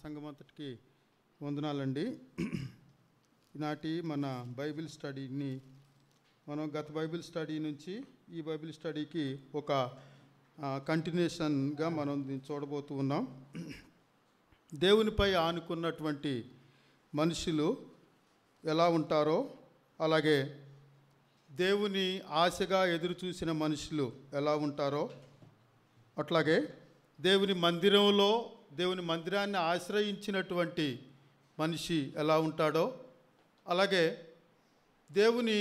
సంఘమంతటికి వందనాలండి. ఈనాటి మన బైబిల్ స్టడీని మనం గత బైబిల్ స్టడీ నుంచి ఈ బైబిల్ స్టడీకి ఒక కంటిన్యూషన్గా మనం దీన్ని చూడబోతూ ఉన్నాం. దేవునిపై ఆనుకున్నటువంటి మనుషులు ఎలా ఉంటారో, అలాగే దేవుని ఆశగా ఎదురు చూసిన మనుషులు ఎలా ఉంటారో, అట్లాగే దేవుని మందిరాన్ని ఆశ్రయించినటువంటి మనిషి ఎలా ఉంటాడో, అలాగే దేవుని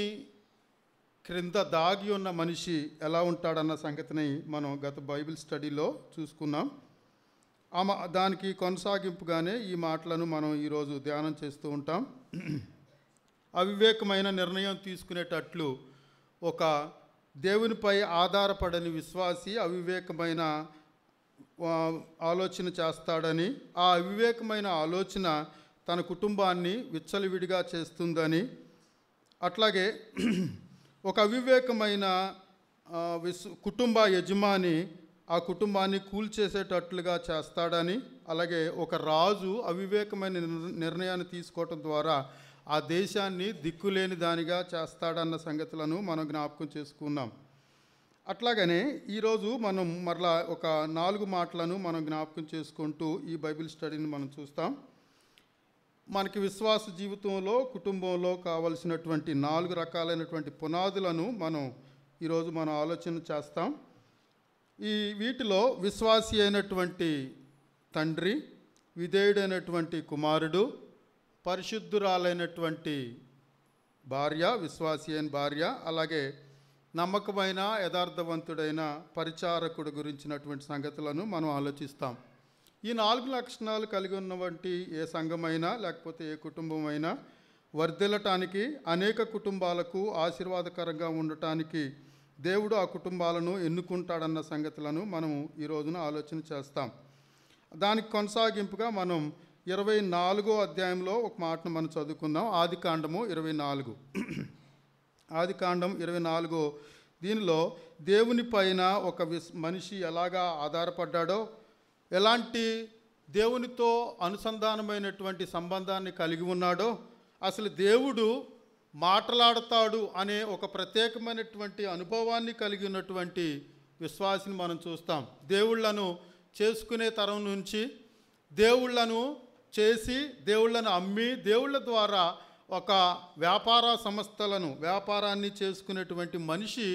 క్రింద దాగి ఉన్న మనిషి ఎలా ఉంటాడన్న సంగతిని మనం గత బైబిల్ స్టడీలో చూసుకున్నాం. దానికి కొనసాగింపుగానే ఈ మాటలను మనం ఈరోజు ధ్యానం చేస్తూ ఉంటాం. అవివేకమైన నిర్ణయం తీసుకునేటట్లు ఒక దేవునిపై ఆధారపడని విశ్వాసి అవివేకమైన ఆలోచన చేస్తాడని, ఆ అవివేకమైన ఆలోచన తన కుటుంబాన్ని విచ్చలవిడిగా చేస్తుందని, అట్లాగే ఒక అవివేకమైన కుటుంబ యజమాని ఆ కుటుంబాన్ని కూల్చేసేటట్లుగా చేస్తాడని, అలాగే ఒక రాజు అవివేకమైన నిర్ణయాన్ని తీసుకోవటం ద్వారా ఆ దేశాన్ని దిక్కులేని దానిగా చేస్తాడన్న సంగతులను మనం జ్ఞాపకం చేసుకున్నాం. అట్లాగనే ఈరోజు మనం మరలా ఒక 4 మాటలను మనం జ్ఞాపకం చేసుకుంటూ ఈ బైబిల్ స్టడీని మనం చూస్తాం. మనకి విశ్వాస జీవితంలో, కుటుంబంలో కావలసినటువంటి 4 రకాలైనటువంటి పునాదులను ఈరోజు మనం ఆలోచన చేస్తాం. వీటిలో విశ్వాసి అయినటువంటి తండ్రి, విధేయుడైనటువంటి కుమారుడు, పరిశుద్ధురాలైనటువంటి భార్య, విశ్వాసి అయిన భార్య, అలాగే నమ్మకమైన యథార్థవంతుడైన పరిచారకుడు గురించినటువంటి సంగతులను మనం ఆలోచిస్తాం. ఈ 4 లక్షణాలు కలిగి ఉన్నటువంటి ఏ సంఘమైనా లేకపోతే ఏ కుటుంబమైనా వర్ధిల్లటానికి, అనేక కుటుంబాలకు ఆశీర్వాదకరంగా ఉండటానికి దేవుడు ఆ కుటుంబాలను ఎన్నుకుంటాడన్న సంగతులను మనం ఈ రోజున ఆలోచన చేస్తాం. దానికి కొనసాగింపుగా మనం 24వ అధ్యాయంలో ఒక మాటను మనం చదువుకుందాం. ఆదికాండము 24. ఆదికాండం 24 దీనిలో దేవుని పైన ఒక మనిషి ఎలాగా ఆధారపడ్డాడో, ఎలాంటి దేవునితో అనుసంధానమైనటువంటి సంబంధాన్ని కలిగి ఉన్నాడో, అసలు దేవుడు మాట్లాడతాడు అనే ఒక ప్రత్యేకమైనటువంటి అనుభవాన్ని కలిగి ఉన్నటువంటి విశ్వాసిని మనం చూస్తాం. దేవుళ్లను చేసుకునే తరం నుంచి దేవుళ్లను చేసి, దేవుళ్లను అమ్మి, దేవుళ్ళ ద్వారా ఒక వ్యాపారాన్ని చేసుకునేటువంటి మనిషి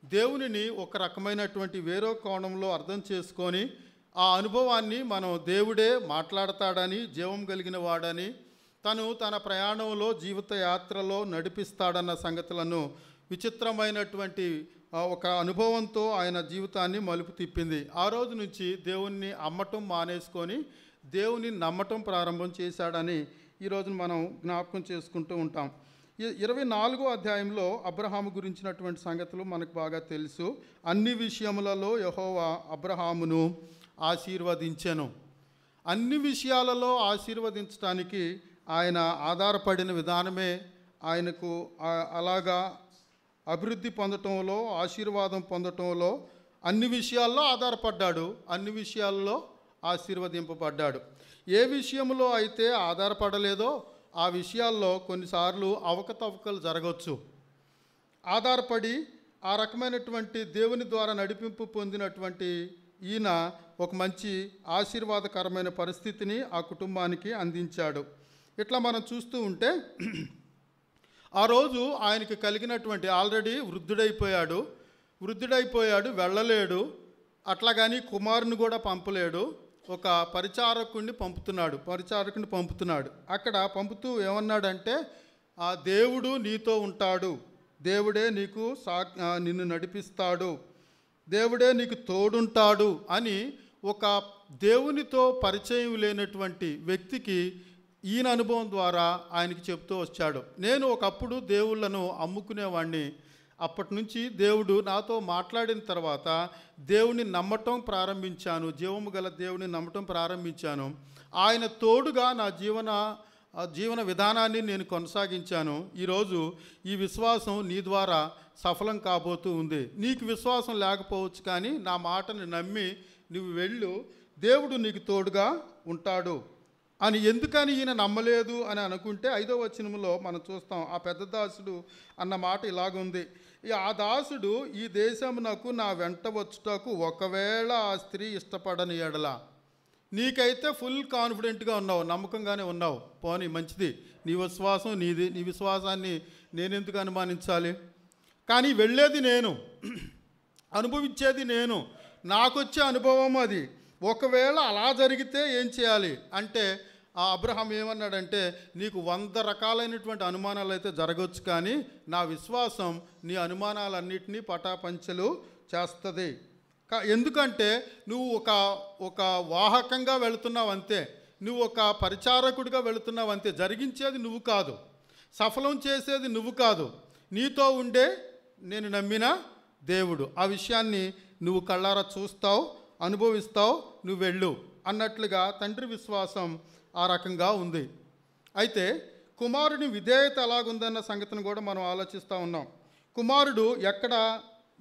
దేవునిని ఒక రకమైనటువంటి వేరో కోణంలో అర్థం చేసుకొని ఆ అనుభవాన్ని దేవుడే మాట్లాడతాడని, జీవం కలిగిన వాడని, తన ప్రయాణంలో జీవిత యాత్రలో నడిపిస్తాడన్న సంగతులను విచిత్రమైనటువంటి ఒక అనుభవంతో ఆయన జీవితాన్ని మలుపు తిప్పింది. ఆ రోజు నుంచి దేవుణ్ణి అమ్మటం మానేసుకొని దేవుని నమ్మటం ప్రారంభం చేశాడని ఈరోజు మనం జ్ఞాపకం చేసుకుంటూ ఉంటాం. 24వ అధ్యాయంలో అబ్రహాము గురించినటువంటి సంగతులు మనకు బాగా తెలుసు. అన్ని విషయములలో యెహోవా అబ్రహామును ఆశీర్వదించెను. అన్ని విషయాలలో ఆశీర్వదించడానికి ఆయన ఆధారపడిన విధానమే ఆయనకు అలాగా అభివృద్ధి పొందటంలో, ఆశీర్వాదం పొందటంలో అన్ని విషయాల్లో ఆధారపడ్డాడు, అన్ని విషయాల్లో ఆశీర్వదింపబడ్డాడు. ఏ విషయంలో అయితే ఆధారపడలేదో ఆ విషయాల్లో కొన్నిసార్లు అవకతవకలు జరగవచ్చు. ఆధారపడి ఆ రకమైనటువంటి దేవుని ద్వారా నడిపింపు పొందినటువంటి ఈయన ఒక మంచి ఆశీర్వాదకరమైన పరిస్థితిని ఆ కుటుంబానికి అందించాడు. ఇట్లా మనం చూస్తూ ఉంటే ఆ రోజు ఆయనకి కలిగినటువంటి ఆల్రెడీ వృద్ధుడైపోయాడు, వెళ్ళలేడు, అట్లాగని కుమారుని కూడా పంపలేడు. ఒక పరిచారకుడిని పంపుతున్నాడు. అక్కడ పంపుతూ ఏమన్నాడంటే, ఆ దేవుడు నీతో ఉంటాడు, దేవుడే నీకు నిన్ను నడిపిస్తాడు, దేవుడే నీకు తోడుంటాడు అని ఒక దేవునితో పరిచయం లేనటువంటి వ్యక్తికి ఈయన అనుభవం ద్వారా ఆయనకి చెప్తూ వచ్చాడు. నేను ఒకప్పుడు దేవుళ్ళను అమ్ముకునేవాడిని, అప్పటి నుంచి దేవుడు నాతో మాట్లాడిన తర్వాత దేవుని నమ్మటం ప్రారంభించాను, జీవము గల దేవుని నమ్మటం ప్రారంభించాను. ఆయన తోడుగా నా జీవన విధానాన్ని నేను కొనసాగించాను. ఈరోజు ఈ విశ్వాసం నీ ద్వారా సఫలం కాబోతూ ఉంది. నీకు విశ్వాసం లేకపోవచ్చు, కానీ నా మాటని నమ్మి నువ్వు వెళ్ళు, దేవుడు నీకు తోడుగా ఉంటాడు అని ఎందుకని ఈయన నమ్మలేదు అని అనుకుంటే 5వ వచనంలో మనం చూస్తాం. ఆ పెద్ద దాసుడు అన్న మాట ఇలాగుంది, ఆ దాసుడు ఈ దేశమునకు నా వెంట వచ్చుటకు ఒకవేళ ఆ స్త్రీ ఇష్టపడని ఎడల. నీకైతే ఫుల్ కాన్ఫిడెంట్గా ఉన్నావు, నమ్మకంగానే ఉన్నావు, పోనీ మంచిది, నీ విశ్వాసం నీది, నీ విశ్వాసాన్ని నేనెందుకు అనుమానించాలి, కానీ వెళ్ళేది నేను, అనుభవించేది నేను, నాకొచ్చే అనుభవం అది. ఒకవేళ అలా జరిగితే ఏం చేయాలి అంటే ఆ అబ్రహాం ఏమన్నాడంటే, నీకు 100 రకాలైనటువంటి అనుమానాలు అయితే జరగవచ్చు, కానీ నా విశ్వాసం నీ అనుమానాలన్నింటినీ పటాపంచలు చేస్తుంది. ఎందుకంటే నువ్వు ఒక వాహకంగా వెళుతున్నావు అంతే, నువ్వు ఒక పరిచారకుడిగా వెళుతున్నావు అంతే. జరిగించేది నువ్వు కాదు, సఫలం చేసేది నువ్వు కాదు, నీతో ఉండే నేను నమ్మిన దేవుడు. ఆ విషయాన్ని నువ్వు కళ్ళారా చూస్తావు, అనుభవిస్తావు, నువ్వు వెళ్ళు అన్నట్లుగా తండ్రి విశ్వాసం ఆ రకంగా ఉంది. అయితే కుమారుని విధేయత ఎలాగుందన్న సంగతిని కూడా మనం ఆలోచిస్తూ ఉన్నాం. కుమారుడు ఎక్కడ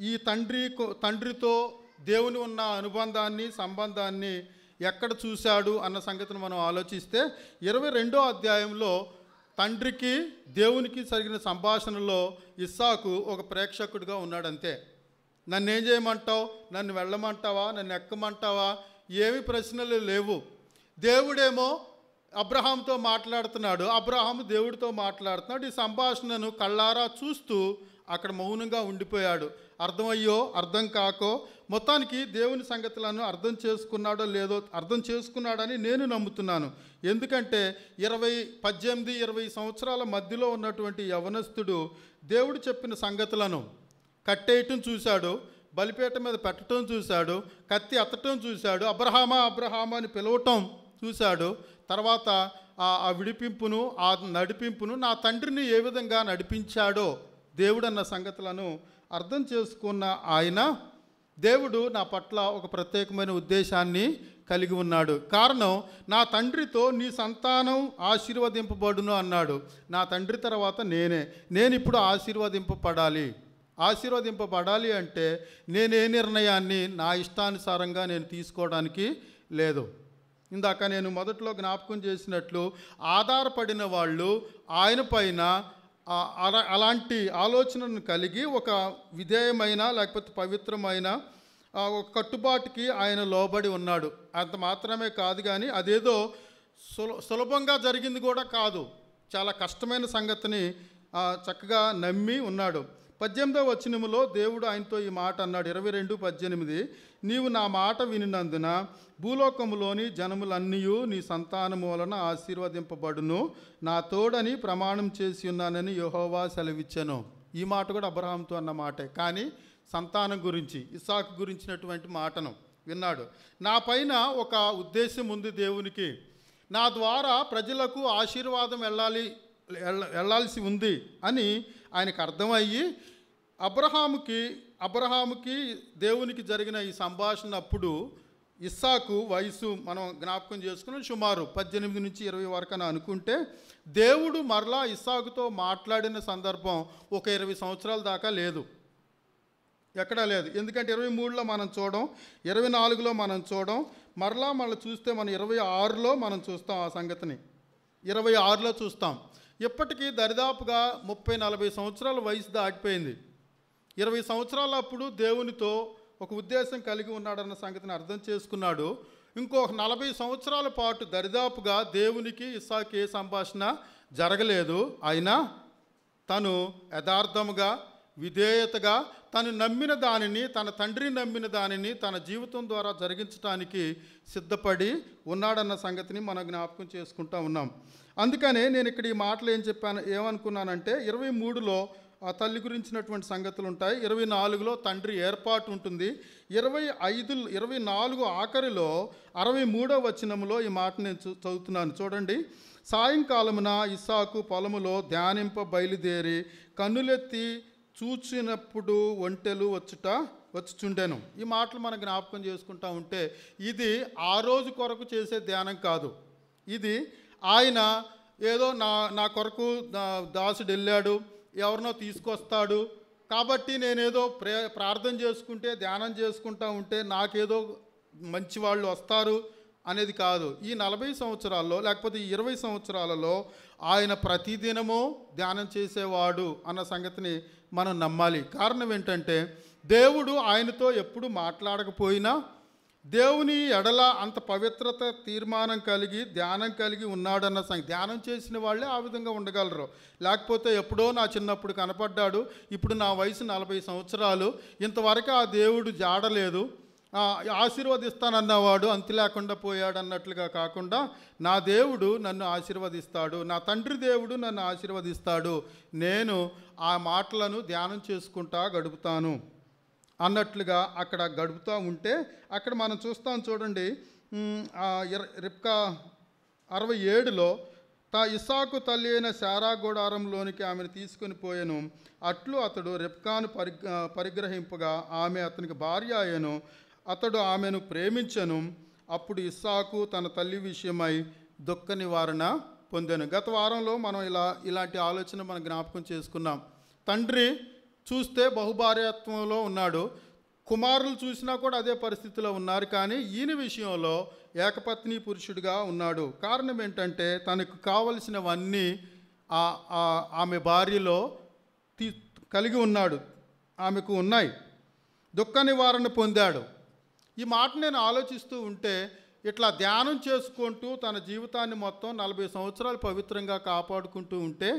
ఈ తండ్రితో దేవుని ఉన్న అనుబంధాన్ని, సంబంధాన్ని ఎక్కడ చూశాడు అన్న సంగతిని మనం ఆలోచిస్తే 22వ అధ్యాయంలో తండ్రికి దేవునికి జరిగిన సంభాషణలో ఇస్సాకు ఒక ప్రేక్షకుడిగా ఉన్నాడంతే. నన్ను ఏం చేయమంటావు, నన్ను వెళ్ళమంటావా, నన్ను ఎక్కమంటావా, ఏమి ప్రశ్నలు లేవు. దేవుడేమో అబ్రహాంతో మాట్లాడుతున్నాడు, అబ్రహాము దేవుడితో మాట్లాడుతున్నాడు. ఈ సంభాషణను కళ్ళారా చూస్తూ అక్కడ మౌనంగా ఉండిపోయాడు. అర్థమయ్యో అర్థం కాకో మొత్తానికి దేవుని సంగతులను అర్థం చేసుకున్నాడో లేదో, అర్థం చేసుకున్నాడని నేను నమ్ముతున్నాను. ఎందుకంటే 18-20 సంవత్సరాల మధ్యలో ఉన్నటువంటి యవనస్తుడు దేవుడు చెప్పిన సంగతులను కట్టేయటం చూశాడు, బలిపీట మీద పెట్టడం చూశాడు, కత్తి ఎత్తటం చూశాడు, అబ్రహామా అబ్రహామా అని పిలవటం చూశాడు. తర్వాత ఆ విడిపింపును, ఆ నడిపింపును నా తండ్రిని ఏ విధంగా నడిపించాడో దేవుడు అన్న సంగతులను అర్థం చేసుకున్న ఆయన, దేవుడు నా పట్ల ఒక ప్రత్యేకమైన ఉద్దేశాన్ని కలిగి ఉన్నాడు. కారణం, నా తండ్రితో నీ సంతానం ఆశీర్వదింపబడును అన్నాడు. నా తండ్రి తర్వాత నేను ఇప్పుడు ఆశీర్వదింపబడాలి అంటే నేనే నిర్ణయాన్ని నా ఇష్టానుసారంగా నేను తీసుకోవడానికి లేదు. ఇందాక నేను మొదట్లో జ్ఞాపకం చేసినట్లు ఆధారపడిన వాళ్ళు ఆయన పైన అలాంటి ఆలోచనను కలిగి ఒక విధేయమైన లేకపోతే పవిత్రమైన ఒక కట్టుబాటుకి ఆయన లోబడి ఉన్నాడు. అంత మాత్రమే కాదు, కానీ అదేదో సులభంగా జరిగింది కూడా కాదు, చాలా కష్టమైన సంగతిని చక్కగా నమ్మి ఉన్నాడు. 18వ వచనములో దేవుడు ఆయనతో ఈ మాట అన్నాడు, 22:18, నీవు నా మాట వినినందున భూలోకములోని జనములన్నీయు నీ సంతానము వలన ఆశీర్వదింపబడును, నా తోడని ప్రమాణం చేసి ఉన్నానని యెహోవా సెలవిచ్చెను. ఈ మాట కూడా అబ్రహాంతో అన్న మాటే, కానీ సంతానం గురించి, ఇస్సాకు గురించినటువంటి మాటను విన్నాడు. నా పైన ఒక ఉద్దేశం ఉంది దేవునికి, నా ద్వారా ప్రజలకు ఆశీర్వాదం వెళ్ళాల్సి ఉంది అని ఆయనకు అర్థమయ్యి అబ్రహాముకి దేవునికి జరిగిన ఈ సంభాషణ అప్పుడు ఇస్సాకు వయసు మనం జ్ఞాపకం చేసుకుని సుమారు 18-20 వరకు అని అనుకుంటే, దేవుడు మరలా ఇస్సాకుతో మాట్లాడిన సందర్భం ఒక 20 సంవత్సరాల దాకా లేదు, ఎక్కడా లేదు. ఎందుకంటే 23లో మనం చూడం, 24లో మనం చూడం, మళ్ళీ చూస్తే మనం 26లో మనం చూస్తాం ఆ సంగతిని, 26లో చూస్తాం. ఇప్పటికీ దరిదాపుగా 30-40 సంవత్సరాల వయసు దాటిపోయింది. 20 సంవత్సరాల అప్పుడు దేవునితో ఒక ఉద్దేశం కలిగి ఉన్నాడన్న సంగతిని అర్థం చేసుకున్నాడు. ఇంకొక 40 సంవత్సరాల పాటు దరిదాపుగా దేవునికి ఇస్సాకు ఏ సంభాషణ జరగలేదు. అయినా తను యథార్థముగా, విధేయతగా తను నమ్మిన దానిని, తన తండ్రి నమ్మిన దానిని తన జీవితం ద్వారా జరిగించడానికి సిద్ధపడి ఉన్నాడన్న సంగతిని మనం జ్ఞాపకం చేసుకుంటూ ఉన్నాం. అందుకనే నేను ఇక్కడ ఈ మాటలు ఏమనుకున్నానంటే 23లో ఆ తల్లి గురించినటువంటి సంగతులు ఉంటాయి, 24లో తండ్రి ఏర్పాటు ఉంటుంది, 24 ఆఖరిలో 63వ వచనంలో ఈ మాట నేను చదువుతున్నాను చూడండి. సాయంకాలమున ఇస్సాకు పొలములో ధ్యానింప బయలుదేరి కన్నులెత్తి చూచినప్పుడు ఒంటెలు వచ్చుచుండెను. ఈ మాటలు మనం జ్ఞాపకం చేసుకుంటా ఉంటే ఇది ఆ రోజు కొరకు చేసే ధ్యానం కాదు. ఇది ఆయన ఏదో నా కొరకు దాసుడు వెళ్ళాడు, ఎవరినో తీసుకొస్తాడు కాబట్టి నేనేదో ప్రార్థన చేసుకుంటే, ధ్యానం చేసుకుంటా ఉంటే నాకేదో మంచి వాళ్ళు వస్తారు, అనేది కాదు. ఈ 40 సంవత్సరాల్లో లేకపోతే ఈ 20 సంవత్సరాలలో ఆయన ప్రతిదినము ధ్యానం చేసేవాడు అన్న సంగతిని మనం నమ్మాలి. కారణం ఏంటంటే దేవుడు ఆయనతో ఎప్పుడు మాట్లాడకపోయినా దేవుని ఎడల అంత పవిత్రత తీర్మానం కలిగి ధ్యానం కలిగి ఉన్నాడన్న సంగతి. ధ్యానం చేసిన వాళ్ళే ఆ విధంగా ఉండగలరు. లేకపోతే ఎప్పుడో నా చిన్నప్పుడు కనపడ్డాడు, ఇప్పుడు నా వయసు 40 సంవత్సరాలు, ఇంతవరకు ఆ దేవుడు జాడలేదు, ఆశీర్వదిస్తానన్నవాడు అంతి లేకుండా పోయాడు అన్నట్లుగా కాకుండా నా దేవుడు నన్ను ఆశీర్వదిస్తాడు, నా తండ్రి దేవుడు నన్ను ఆశీర్వదిస్తాడు, నేను ఆ మాటలను ధ్యానం చేసుకుంటా గడుపుతాను అన్నట్లుగా అక్కడ గడుపుతూ ఉంటే అక్కడ మనం చూస్తాం చూడండి. రిబ్కా 67లో ఇస్సాకు తల్లి అయిన శారా గుడారంలోనికి ఆమెను తీసుకొని పోయాను. అట్లు అతడు రిబ్కాను పరిగ్రహింపగా ఆమె అతనికి భార్య అయ్యను. అతడు ఆమెను ప్రేమించను. అప్పుడు ఇస్సాకు తన తల్లి విషయమై దుఃఖ నివారణ పొందాను. గత వారంలో మనం ఇలాంటి ఆలోచన మనం జ్ఞాపకం చేసుకున్నాం. తండ్రి చూస్తే బహుభార్యత్వంలో ఉన్నాడు, కుమారులు చూసినా కూడా అదే పరిస్థితిలో ఉన్నారు. కానీ ఈయన విషయంలో ఏకపత్ని పురుషుడిగా ఉన్నాడు. కారణం ఏంటంటే తనకు కావలసినవన్నీ ఆమె భార్యలో కలిగి ఉన్నాడు, ఆమెకు ఉన్నాయి. దుఃఖ నివారణ పొందాడు. ఈ మాట నేను ఆలోచిస్తూ ఉంటే ఇట్లా ధ్యానం చేసుకుంటూ తన జీవితాన్ని మొత్తం 40 సంవత్సరాలు పవిత్రంగా కాపాడుకుంటూ ఉంటే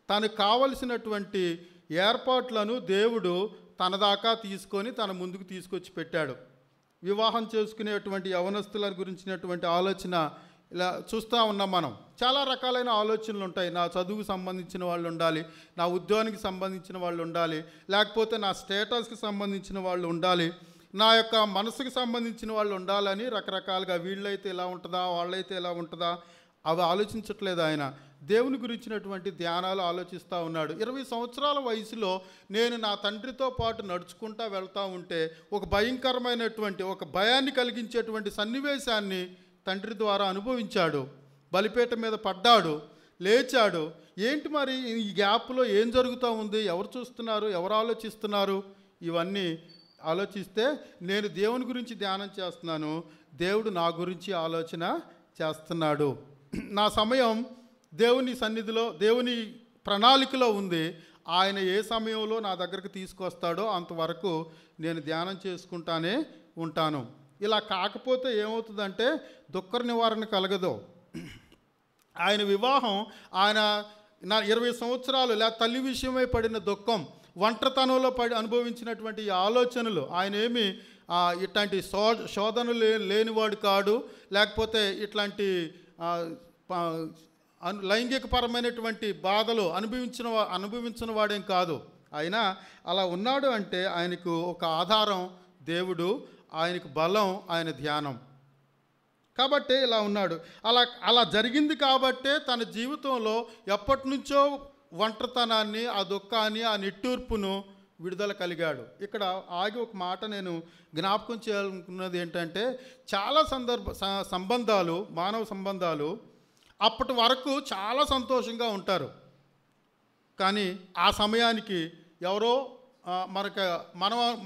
తనకు కావలసినటువంటి ఏర్పాట్లను దేవుడు తన దాకా తీసుకొని తన ముందుకు తీసుకొచ్చి పెట్టాడు. వివాహం చేసుకునేటువంటి యవనస్తుల గురించినటువంటి ఆలోచన ఇలా చూస్తూ ఉన్నాం మనం. చాలా రకాలైన ఆలోచనలు ఉంటాయి. నా చదువుకు సంబంధించిన వాళ్ళు ఉండాలి, నా ఉద్యోగానికి సంబంధించిన వాళ్ళు ఉండాలి, లేకపోతే నా స్టేటస్కి సంబంధించిన వాళ్ళు ఉండాలి, నా యొక్క మనసుకు సంబంధించిన వాళ్ళు ఉండాలని రకరకాలుగా, వీళ్ళైతే ఇలా ఉంటుందా, వాళ్ళైతే ఎలా ఉంటుందా, అవి ఆలోచించట్లేదు ఆయన. దేవుని గురించినటువంటి ధ్యానాలు ఆలోచిస్తూ ఉన్నాడు. 20 సంవత్సరాల వయసులో నేను నా తండ్రితో పాటు నడుచుకుంటూ వెళ్తూ ఉంటే ఒక భయంకరమైనటువంటి ఒక భయాన్ని కలిగించేటువంటి సన్నివేశాన్ని తండ్రి ద్వారా అనుభవించాడు. బలిపీఠ మీద పడ్డాడు, లేచాడు. ఏంటి మరి ఈ గ్యాప్లో ఏం జరుగుతూ ఉంది, ఎవరు చూస్తున్నారు, ఎవరు ఆలోచిస్తున్నారు, ఇవన్నీ ఆలోచిస్తే నేను దేవుని గురించి ధ్యానం చేస్తున్నాను, దేవుడు నా గురించి ఆలోచన చేస్తున్నాడు. నా సమయం దేవుని సన్నిధిలో దేవుని ప్రణాళికలో ఉంది. ఆయన ఏ సమయంలో నా దగ్గరకు తీసుకొస్తాడో అంతవరకు నేను ధ్యానం చేసుకుంటానే ఉంటాను. ఇలా కాకపోతే ఏమవుతుందంటే దుఃఖ నివారణ కలగదు. ఆయన వివాహం, ఆయన 20 సంవత్సరాలు తల్లి విషయమై పడిన దుఃఖం, ఒంటరితనంలో అనుభవించినటువంటి ఈ ఆలోచనలు, ఆయన ఏమి ఇట్లాంటి శోధనలు లేనివాడు కాడు, లేకపోతే లైంగికపరమైనటువంటి బాధలు అనుభవించిన వాడేం కాదు. అయినా అలా ఉన్నాడు అంటే ఆయనకు ఒక ఆధారం దేవుడు, ఆయనకు బలం ఆయన ధ్యానం. కాబట్టి ఇలా ఉన్నాడు. అలా జరిగింది కాబట్టే తన జీవితంలో ఎప్పటి నుంచో ఒంటరితనాన్ని, ఆ దుఃఖాన్ని, ఆ నిట్టూర్పును విడుదల కలిగాడు. ఇక్కడ ఆగి ఒక మాట నేను జ్ఞాపకం చేయాలనుకున్నది ఏంటంటే చాలా సంబంధాలు, మానవ సంబంధాలు అప్పటి వరకు చాలా సంతోషంగా ఉంటారు. కానీ ఆ సమయానికి ఎవరో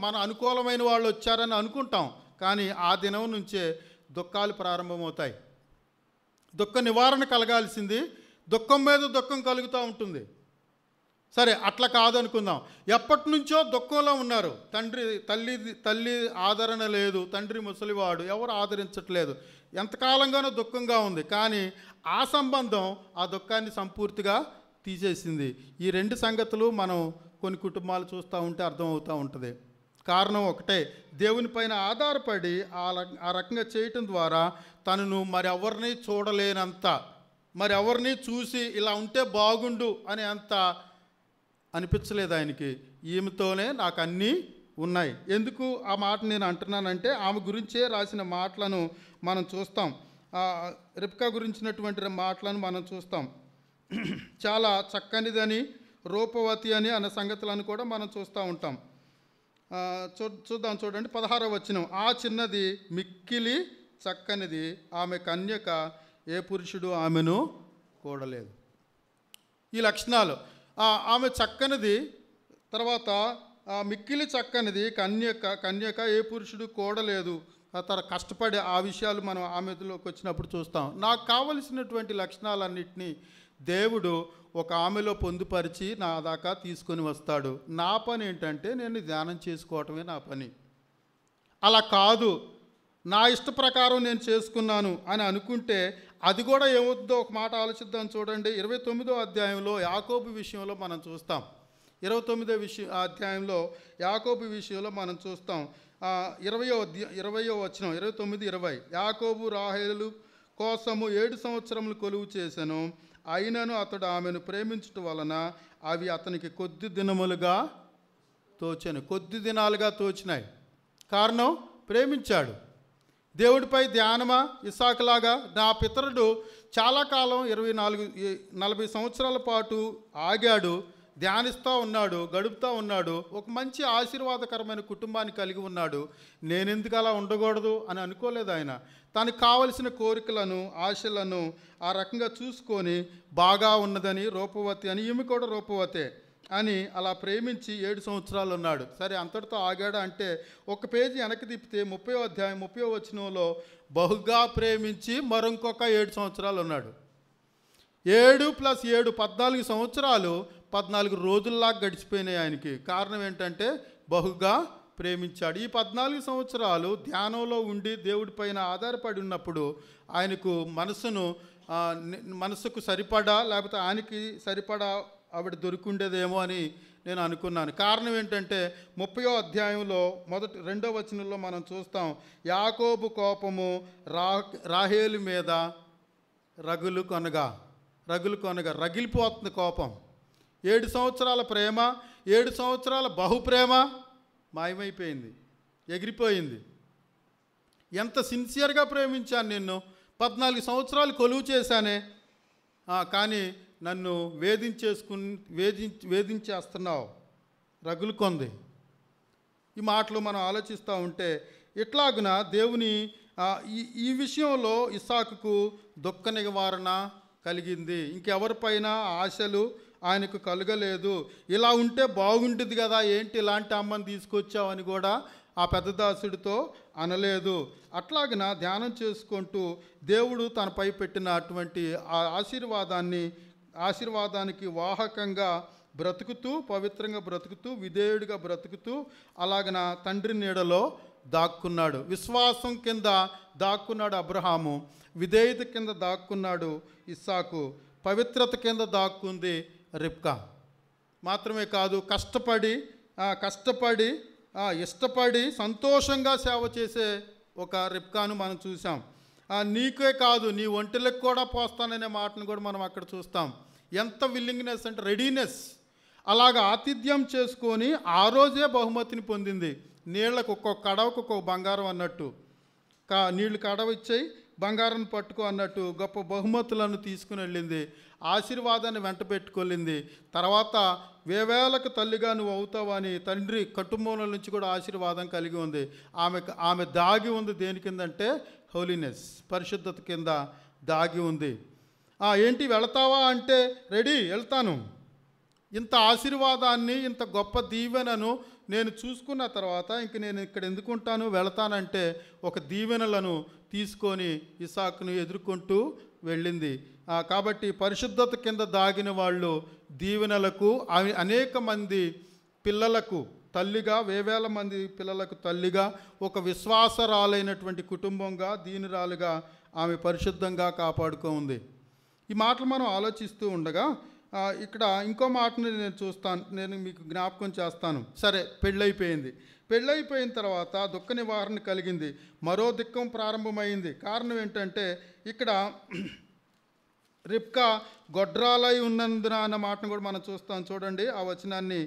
మన అనుకూలమైన వాళ్ళు వచ్చారని అనుకుంటాం. కానీ ఆ దినం నుంచే దుఃఖాలు ప్రారంభమవుతాయి. దుఃఖ నివారణ కలగాల్సింది దుఃఖం మీద దుఃఖం కలుగుతూ ఉంటుంది. సరే, అట్లా కాదనుకుందాం. ఎప్పటి నుంచో దుఃఖంలో ఉన్నారు. తల్లి ఆదరణ లేదు, తండ్రి ముసలివాడు, ఎవరు ఆదరించట్లేదు, ఎంతకాలంగానో దుఃఖంగా ఉంది. కానీ ఆ సంబంధం ఆ దుఃఖాన్ని సంపూర్తిగా తీసేసింది. ఈ రెండు సంగతులు మనం కొన్ని కుటుంబాలు చూస్తూ ఉంటే అర్థమవుతూ ఉంటుంది. కారణం ఒకటే, దేవుని పైన ఆధారపడి ఆ రకంగా చేయటం ద్వారా తనను మరెవరిని చూడలేనంత, మరెవరిని చూసి ఇలా ఉంటే బాగుండు అనే అంత అనిపించలేదు ఆయనకి. ఈమెతోనే నాకు అన్నీ ఉన్నాయి. ఎందుకు ఆ మాట నేను అంటున్నానంటే ఆమె గురించే రాసిన మాటలను మనం చూస్తాం. రిబ్కా గురించినటువంటి మాటలను మనం చూస్తాం. చాలా చక్కనిదని, రూపవతి అని అన్న సంగతులను కూడా మనం చూస్తూ ఉంటాం. చూడండి 16వ వచనం. ఆ చిన్నది మిక్కిలి చక్కనిది, ఆమె కన్యక, ఏ పురుషుడు ఆమెను కూడలేదు. ఈ లక్షణాలు, ఆమె చక్కనిది, తర్వాత మిక్కిలి చక్కనిది, కన్యక, ఏ పురుషుడు కూడలేదు. తన కష్టపడి ఆ విషయాలు మనం ఆమెలోకి వచ్చినప్పుడు చూస్తాం. నాకు కావలసినటువంటి లక్షణాలన్నింటినీ దేవుడు ఒక ఆమెలో పొందుపరిచి నా దాకా తీసుకొని వస్తాడు. నా పని ఏంటంటే నేను ధ్యానం చేసుకోవటమే నా పని. అలా కాదు, నా ఇష్ట ప్రకారం నేను చేసుకున్నాను అని అనుకుంటే అది కూడా ఏమవుతుందో ఒక మాట ఆలోచిద్దాం. చూడండి, 29వ అధ్యాయంలో యాకోబు విషయంలో మనం చూస్తాం. 29వ అధ్యాయంలో యాకోబు విషయంలో మనం చూస్తాం. 20వ వచనం, 29:20. యాకోబు రాహేలు కోసము 7 సంవత్సరములు కొలువు చేసెను, అయినను అతడు ఆమెను ప్రేమించుట వలన అవి అతనికి కొద్ది దినములుగా తోచెను. కొద్ది దినాలుగా తోచినాయి. కారణం, ప్రేమించాడు. దేవుడిపై ధ్యానమా? ఇస్సాకులాగా నా పితరుడు చాలా కాలం 40 సంవత్సరాల పాటు ఆగాడు, ధ్యానిస్తూ ఉన్నాడు, గడుపుతూ ఉన్నాడు, ఒక మంచి ఆశీర్వాదకరమైన కుటుంబాన్ని కలిగి ఉన్నాడు. నేనెందుకు అలా ఉండకూడదు అని అనుకోలేదు ఆయన. తనకు కావలసిన కోరికలను, ఆశలను ఆ రకంగా చూసుకొని బాగా ఉన్నదని, రూపవతి అని, ఈమె కూడా రూపవతే అని అలా ప్రేమించి 7 సంవత్సరాలు ఉన్నాడు. సరే, అంతటితో ఆగాడా అంటే ఒక పేజీ వెనక్కి తిప్పితే 30వ అధ్యాయం 30వ వచనంలో బహుగా ప్రేమించి మరొక 7 సంవత్సరాలు ఉన్నాడు. 7 + 7 14 సంవత్సరాలు 14 రోజుల్లాగా గడిచిపోయినాయి ఆయనకి. కారణం ఏంటంటే బహుగా ప్రేమించాడు. ఈ 14 సంవత్సరాలు ధ్యానంలో ఉండి దేవుడి పైన ఆధారపడి ఉన్నప్పుడు ఆయనకు మనసుకు సరిపడా, లేకపోతే ఆయనకి సరిపడా ఆవిడ దొరికిండేదేమో అని నేను అనుకున్నాను. కారణం ఏంటంటే 30వ అధ్యాయంలో 2వ వచనంలో మనం చూస్తాం, యాకోబు కోపము రాహేలు మీద రగులు కొనగా రగిలిపోతుంది కోపం. 7 సంవత్సరాల ప్రేమ, 7 సంవత్సరాల బహుప్రేమ మాయమైపోయింది, ఎగిరిపోయింది. ఎంత సిన్సియర్గా ప్రేమించాను నిన్ను, 14 సంవత్సరాలు కొలువు చేశానే, కానీ నన్ను వేధించేస్తున్నావు, రగులుకొంది. ఈ మాటలు మనం ఆలోచిస్తూ ఉంటే ఇట్లాగున దేవుని ఈ విషయంలో ఇస్సాకుకు దుఃఖ నివారణ కలిగింది. ఇంకెవరిపైన ఆశలు ఆయనకు కలగలేదు. ఇలా ఉంటే బాగుంటుంది కదా, ఏంటి ఇలాంటి అమ్మని తీసుకొచ్చావని కూడా ఆ పెద్ద దాసుడితో అనలేదు. అట్లాగిన ధ్యానం చేసుకుంటూ దేవుడు తనపై పెట్టిన అటువంటి ఆ ఆశీర్వాదానికి వాహకంగా బ్రతుకుతూ, పవిత్రంగా బ్రతుకుతూ, విధేయుడిగా బ్రతుకుతూ అలాగన తండ్రి నీడలో దాక్కున్నాడు. విశ్వాసం కింద దాక్కున్నాడు అబ్రహాము, విధేయత కింద దాక్కున్నాడు ఇస్సాకు, పవిత్రత కింద దాక్కుంది రిబ్కా. మాత్రమే కాదు, కష్టపడి ఇష్టపడి సంతోషంగా సేవ చేసే ఒక రిబ్కాను మనం చూసాం. నీకే కాదు, నీ ఒంటెలకు కూడా పోస్తాననే మాటను కూడా మనం అక్కడ చూస్తాం. ఎంత విల్లింగ్నెస్ అంటే రెడీనెస్. అలాగ ఆతిథ్యం చేసుకొని ఆ రోజే బహుమతిని పొందింది. నీళ్లకు ఒక్కొక్క కడవకు ఒక్కొక్క బంగారం అన్నట్టు, నీళ్లు కడవ ఇచ్చాయి, బంగారాన్ని పట్టుకో అన్నట్టు గొప్ప బహుమతులను తీసుకుని వెళ్ళింది. ఆశీర్వాదాన్ని వెంట పెట్టుకెళ్ళింది. తర్వాత వేవేలకు తల్లిగా నువ్వు అవుతావని తండ్రి కుటుంబంలో నుంచి కూడా ఆశీర్వాదం కలిగి ఉంది. ఆమె దాగి ఉంది దేని కిందంటే హోలీనెస్, పరిశుద్ధత కింద దాగి ఉంది. ఏంటి వెళతావా అంటే రెడీ, వెళ్తాను. ఇంత ఆశీర్వాదాన్ని, ఇంత గొప్ప దీవెనను నేను చూసుకున్న తర్వాత ఇంక నేను ఇక్కడ ఎందుకుంటాను, వెళతానంటే ఒక దీవెనలను తీసుకొని ఇస్సాకును ఎదుర్కొంటూ వెళ్ళింది. కాబట్టి పరిశుద్ధత కింద దాగిన వాళ్ళు దీవెనలకు, అనేక మంది పిల్లలకు తల్లిగా, వేవేల మంది పిల్లలకు తల్లిగా, ఒక విశ్వాసరాలైనటువంటి కుటుంబంగా, దీనురాలుగా ఆమె పరిశుద్ధంగా కాపాడుకో ఉంది. ఈ మాటలు మనం ఆలోచిస్తూ ఉండగా ఇక్కడ ఇంకో మాటని నేను మీకు జ్ఞాపకం చేస్తాను. సరే, పెళ్ళైపోయిన తర్వాత దుఃఖ నివారణ కలిగింది, మరో దుఃఖం ప్రారంభమైంది. కారణం ఏంటంటే ఇక్కడ రిబ్కా గొడ్రాలై ఉన్నందున అన్న మాటను కూడా మనం చూస్తాం. చూడండి ఆ వచనాన్ని.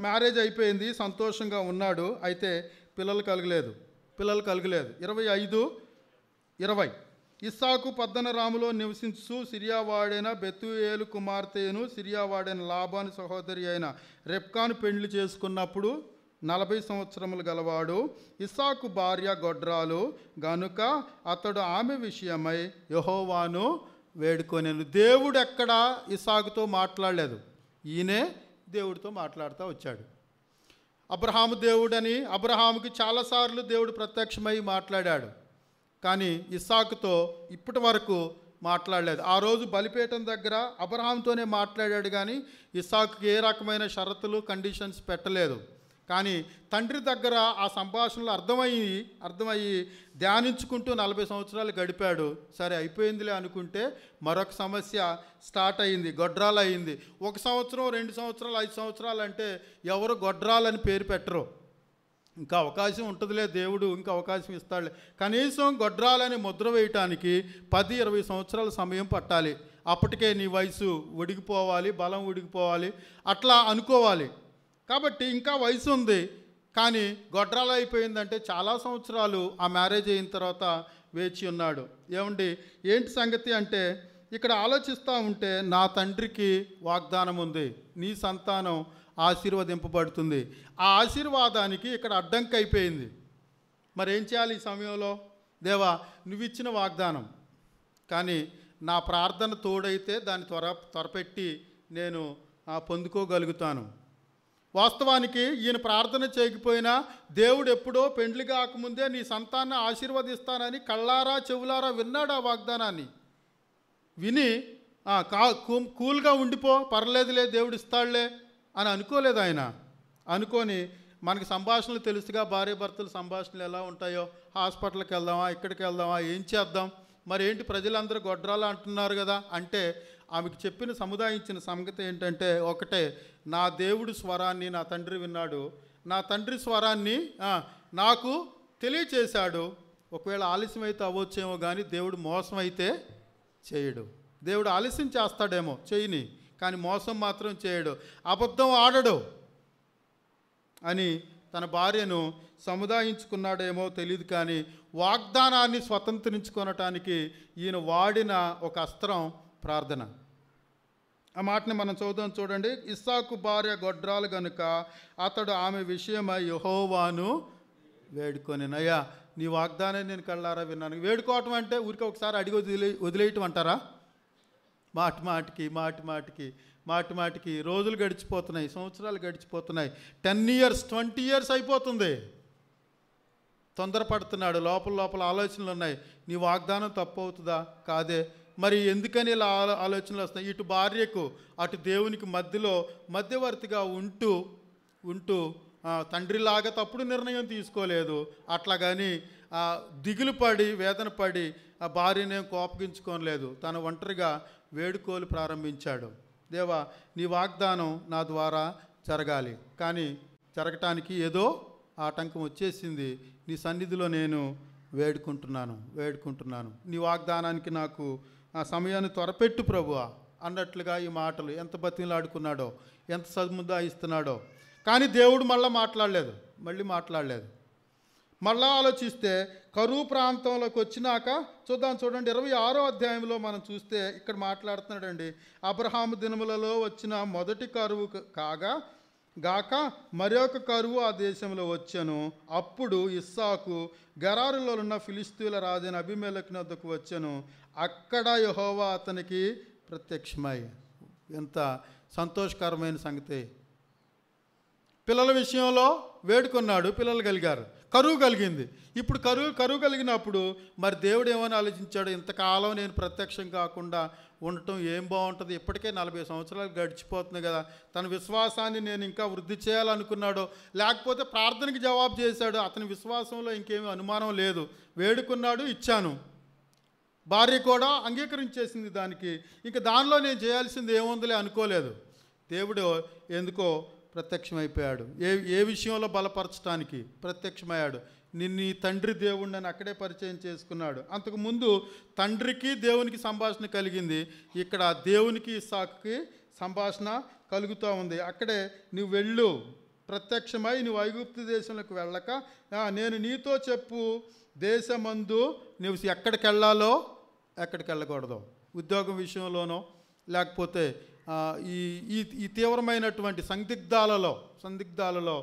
మ్యారేజ్ అయిపోయింది, సంతోషంగా ఉన్నాడు, అయితే పిల్లలు కలగలేదు. 25:20 ఇస్సాకు పద్దనరాములో నివసించు సిరియావాడైన బెతూయేలు కుమార్తెను, సిరియావాడైన లాబాను సహోదరి అయిన రెబ్కాను పెళ్లి చేసుకున్నప్పుడు 40 సంవత్సరములు గలవాడు. ఇస్సాకు భార్య గొడ్రాలు గనుక అతడు ఆమె విషయమై యెహోవాను వేడుకొనెను. దేవుడు ఎక్కడా ఇస్సాకుతో మాట్లాడలేదు, ఈయనే దేవుడితో మాట్లాడుతూ వచ్చాడు. అబ్రహాము దేవుడని అబ్రహాముకి చాలాసార్లు దేవుడు ప్రత్యక్షమై మాట్లాడాడు. కానీ ఇస్సాకుతో ఇప్పటి వరకు మాట్లాడలేదు. ఆ రోజు బలిపీఠం దగ్గర అబ్రహాంతోనే మాట్లాడాడు, కానీ ఇస్సాకుకి ఏ రకమైన షరతులు కండిషన్స్ పెట్టలేదు. కానీ తండ్రి దగ్గర ఆ సంభాషణలు అర్థమయ్యి ధ్యానించుకుంటూ 40 సంవత్సరాలు గడిపాడు. సరే అయిపోయిందిలే అనుకుంటే మరొక సమస్య స్టార్ట్ అయింది, గొడ్రాలు అయింది. 1 సంవత్సరం 2 సంవత్సరాలు 5 సంవత్సరాలు అంటే ఎవరు గొడ్రాలని పేరు పెట్టరు. ఇంకా అవకాశం ఉంటుందిలే, దేవుడు ఇంకా అవకాశం ఇస్తాడులే. కనీసం గొడ్రాలని ముద్ర వేయటానికి 10-20 సంవత్సరాల సమయం పట్టాలి. అప్పటికే నీ వయసు ఉడిగిపోవాలి, బలం ఉడిగిపోవాలి, అట్లా అనుకోవాలి. కాబట్టి ఇంకా వయసు ఉంది, కానీ గొడ్రాలు అయిపోయిందంటే చాలా సంవత్సరాలు ఆ మ్యారేజ్ అయిన తర్వాత వేచి ఉన్నాడు. ఏంటి సంగతి అంటే ఇక్కడ ఆలోచిస్తూ ఉంటే నా తండ్రికి వాగ్దానం ఉంది, నీ సంతానం ఆశీర్వదింపబడుతుంది. ఆ ఆశీర్వాదానికి ఇక్కడ అడ్డంకి అయిపోయింది. మరి ఏం చేయాలి ఈ సమయంలో? దేవా, నువ్వు ఇచ్చిన వాగ్దానం, కానీ నా ప్రార్థన తోడైతే దాన్ని త్వరపెట్టి నేను పొందుకోగలుగుతాను. వాస్తవానికి ఈయన ప్రార్థన చేయకపోయినా దేవుడు ఎప్పుడో పెండ్లి కాకముందే నీ సంతానాన్ని ఆశీర్వదిస్తానని కళ్ళారా చెవులారా విన్నాడు. ఆ వాగ్దానాన్ని విని కూల్గా ఉండిపో, పర్లేదులే దేవుడు ఇస్తాడులే అని అనుకోలేదు ఆయన. అనుకొని మనకి సంభాషణలు తెలుసుగా, భార్య భర్తల సంభాషణలు ఎలా ఉంటాయో, హాస్పిటల్కి వెళ్దామా, ఇక్కడికి వెళ్దామా, ఏం చేద్దాం, మరి ఏంటి ప్రజలందరూ గొడ్రాలు అంటున్నారు కదా అంటే ఆమెకు చెప్పిన సముదాయించిన సంగతి ఏంటంటే ఒకటే, నా దేవుడి స్వరాన్ని నా తండ్రి విన్నాడు, నా తండ్రి స్వరాన్ని నాకు తెలియచేశాడు. ఒకవేళ ఆలస్యం అయితే అవ్వచ్చేమో, కానీ దేవుడు మోసం అయితే చేయడు. దేవుడు ఆలస్యం చేస్తాడేమో, చేయని, కానీ మోసం మాత్రం చేయడు, అబద్ధం ఆడడు అని తన భార్యను సముదాయించుకున్నాడేమో తెలియదు. కానీ వాగ్దానాన్ని స్వతంత్రించుకొనటానికి ఈయన వాడిన ఒక అస్త్రం ప్రార్థన. ఆ మాటని మనం చూడండి. ఇస్సాకు భార్య గొడ్రాలు గనుక అతడు ఆమె విషయమై యెహోవాను వేడుకొనెనయ్యా, నీ వాగ్దానాన్ని నేను కళ్ళారా విన్నాను. వేడుకోవటం అంటే ఊరికే ఒకసారి అడిగి వదిలేయటం అంటారా? మాటి మాటికి రోజులు గడిచిపోతున్నాయి, సంవత్సరాలు గడిచిపోతున్నాయి, 10 years 20 years అయిపోతుంది. తొందరపడుతున్నాడు, లోపల ఆలోచనలు ఉన్నాయి. నీ వాగ్దానం తప్పు అవుతుందా? కాదే. మరి ఎందుకని ఇలా ఆలోచనలు వస్తున్నాయి? ఇటు భార్యకు అటు దేవునికి మధ్యవర్తిగా ఉంటూ తండ్రిలాగా తప్పుడు నిర్ణయం తీసుకోలేదు. అట్లాగని దిగులు పడి వేదన పడి ఆ భార్యనే కోపగించుకోలేదు. తను ఒంటరిగా వేడుకోలు ప్రారంభించాడు. దేవా, నీ వాగ్దానం నా ద్వారా జరగాలి, కానీ జరగటానికి ఏదో ఆటంకం వచ్చేసింది. నీ సన్నిధిలో నేను వేడుకుంటున్నాను. నీ వాగ్దానానికి నాకు ఆ సమయాన్ని త్వరపెట్టు ప్రభువా అన్నట్లుగా ఈ మాటలు ఎంత బతిలాడుకున్నాడో, ఎంత సముదాయిస్తున్నాడో. కానీ దేవుడు మళ్ళీ మాట్లాడలేదు. మళ్ళా ఆలోచిస్తే కరువు ప్రాంతంలోకి వచ్చినాక చూడండి 26వ అధ్యాయంలో మనం చూస్తే ఇక్కడ మాట్లాడుతున్నాడండి. అబ్రహాము దినములలో వచ్చిన మొదటి కరువు గాక మరొక కరువు ఆ దేశంలో వచ్చెను. అప్పుడు ఇస్సాకు గెరారులో ఉన్న ఫిలిష్తీయుల రాజైన అబీమెలెకు వద్దకు వచ్చెను. అక్కడ యెహోవా అతనికి ప్రత్యక్షమై. ఎంత సంతోషకరమైన సంగతి! పిల్లల విషయంలో వేడుకున్నాడు, పిల్లలు కలిగారు. కరువు కలిగింది. ఇప్పుడు కరువు కలిగినప్పుడు మరి దేవుడు ఏమని ఆలోచించాడు? ఇంతకాలం నేను ప్రత్యక్షం కాకుండా ఉండటం ఏం బాగుంటుంది, ఇప్పటికే 40 సంవత్సరాలు గడిచిపోతుంది కదా, తన విశ్వాసాన్ని నేను ఇంకా వృద్ధి చేయాలనుకున్నాడో, లేకపోతే ప్రార్థనకి జవాబు చేశాడు. అతని విశ్వాసంలో ఇంకేమీ అనుమానం లేదు. వేడుకున్నాడు, ఇచ్చాను. భార్య కూడా అంగీకరించేసింది దానికి. ఇంకా దానిలో నేను చేయాల్సింది ఏముందిలే అనుకోలేదు. దేవుడు ఎందుకో ప్రత్యక్షమైపోయాడు. ఏ విషయంలో బలపరచడానికి ప్రత్యక్షమయ్యాడు? నీ తండ్రి దేవుడిని అక్కడే పరిచయం చేసుకున్నాడు. అంతకుముందు తండ్రికి దేవునికి సంభాషణ కలిగింది. ఇక్కడ దేవునికి ఇస్సాకుకి సంభాషణ కలుగుతూ ఉంది. అక్కడే నువ్వు వెళ్ళు, ప్రత్యక్షమై నువ్వు ఐగుప్తు దేశంలోకి వెళ్ళక నేను నీతో చెప్పు దేశమందు నువ్వు ఎక్కడికి వెళ్ళాలో ఎక్కడికి వెళ్ళకూడదు, ఉద్యోగం విషయంలోనో లేకపోతే ఈ తీవ్రమైనటువంటి సందిగ్ధాలలో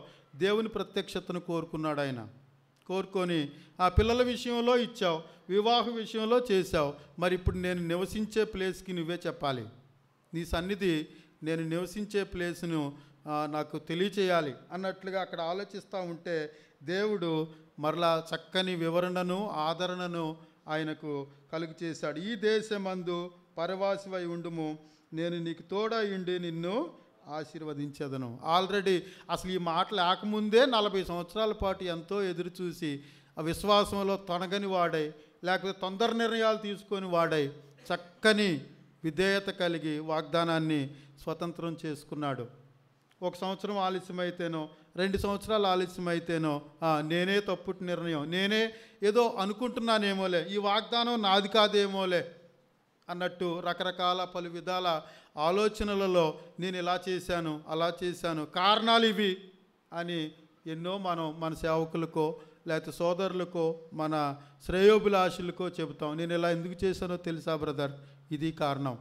దేవుని ప్రత్యక్షతను కోరుకున్నాడు ఆయన. కోరుకొని ఆ పిల్లల విషయంలో ఇచ్చావు, వివాహ విషయంలో చేశావు. మరి ఇప్పుడు నేను నివసించే ప్లేస్కి నువ్వే చెప్పాలి. నీ సన్నిధి నేను నివసించే ప్లేస్ను నాకు తెలియచేయాలి అన్నట్లుగా అక్కడ ఆలోచిస్తూ ఉంటే దేవుడు మరలా చక్కని వివరణను ఆదరణను ఆయనకు కలుగు చేశాడు. ఈ దేశమందు పరవాసివై ఉండుము, నేను నీకు తోడై ఉండి నిన్ను ఆశీర్వదించేదను. ఆల్రెడీ అసలు ఈ మాట లేకముందే 40 సంవత్సరాల పాటు ఎంతో ఎదురు చూసి ఆ విశ్వాసంలో తొనగని వాడై, లేకపోతే తొందర నిర్ణయాలు తీసుకొని వాడై చక్కని విధేయత కలిగి వాగ్దానాన్ని స్వతంత్రం చేసుకున్నాడు. 1 సంవత్సరం ఆలస్యమైతేనో 2 సంవత్సరాలు ఆలస్యమైతేనో నేనే తప్పుడు నిర్ణయం, నేనే ఏదో అనుకుంటున్నానేమోలే, ఈ వాగ్దానం నాది కాదేమోలే అన్నట్టు రకరకాల పలు విధాల ఆలోచనలలో నేను ఇలా చేశాను అలా చేశాను, కారణాలు ఇవి అని ఎన్నో మనం మన సేవకులకో లేకపోతే సోదరులకో మన శ్రేయోభిలాషులకో చెబుతాం. నేను ఇలా ఎందుకు చేశానో తెలుసా బ్రదర్, ఇది కారణం.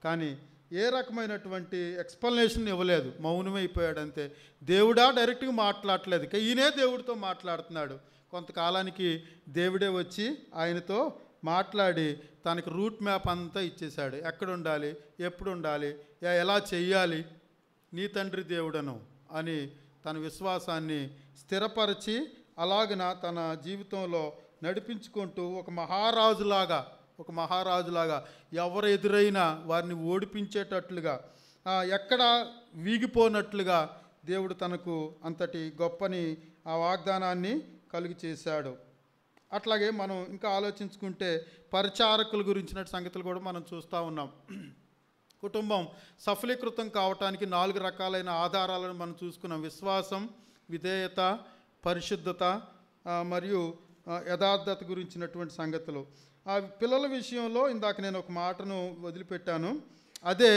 కానీ ఏ రకమైనటువంటి ఎక్స్ప్లెనేషన్ ఇవ్వలేదు, మౌనమైపోయాడు అంతే. దేవుడా డైరెక్ట్గా మాట్లాడలేదు, ఈయనే దేవుడితో మాట్లాడుతున్నాడు. కొంతకాలానికి దేవుడే వచ్చి ఆయనతో మాట్లాడి తనకి రూట్ మ్యాప్ అంతా ఇచ్చేశాడు. ఎక్కడ ఉండాలి, ఎప్పుడు ఉండాలి, ఎలా చెయ్యాలి, నీ తండ్రి దేవుడను అని తన విశ్వాసాన్ని స్థిరపరిచి అలాగన తన జీవితంలో నడిపించుకుంటూ ఒక మహారాజులాగా ఎవరు ఎదురైనా వారిని ఓడిపించేటట్లుగా, ఎక్కడ వీగిపోనట్లుగా దేవుడు తనకు అంతటి గొప్పని ఆ వాగ్దానాన్ని కలుగు చేశాడు. అట్లాగే మనం ఇంకా ఆలోచించుకుంటే పరిచారకుల గురించిన సంగతులు కూడా మనం చూస్తూ ఉన్నాం. కుటుంబం సఫలీకృతం కావటానికి 4 రకాలైన ఆధారాలను మనం చూసుకున్నాం: విశ్వాసం, విధేయత, పరిశుద్ధత మరియు యథార్థత గురించినటువంటి సంగతులు. ఆ పిల్లల విషయంలో ఇందాక నేను ఒక మాటను వదిలిపెట్టాను. అదే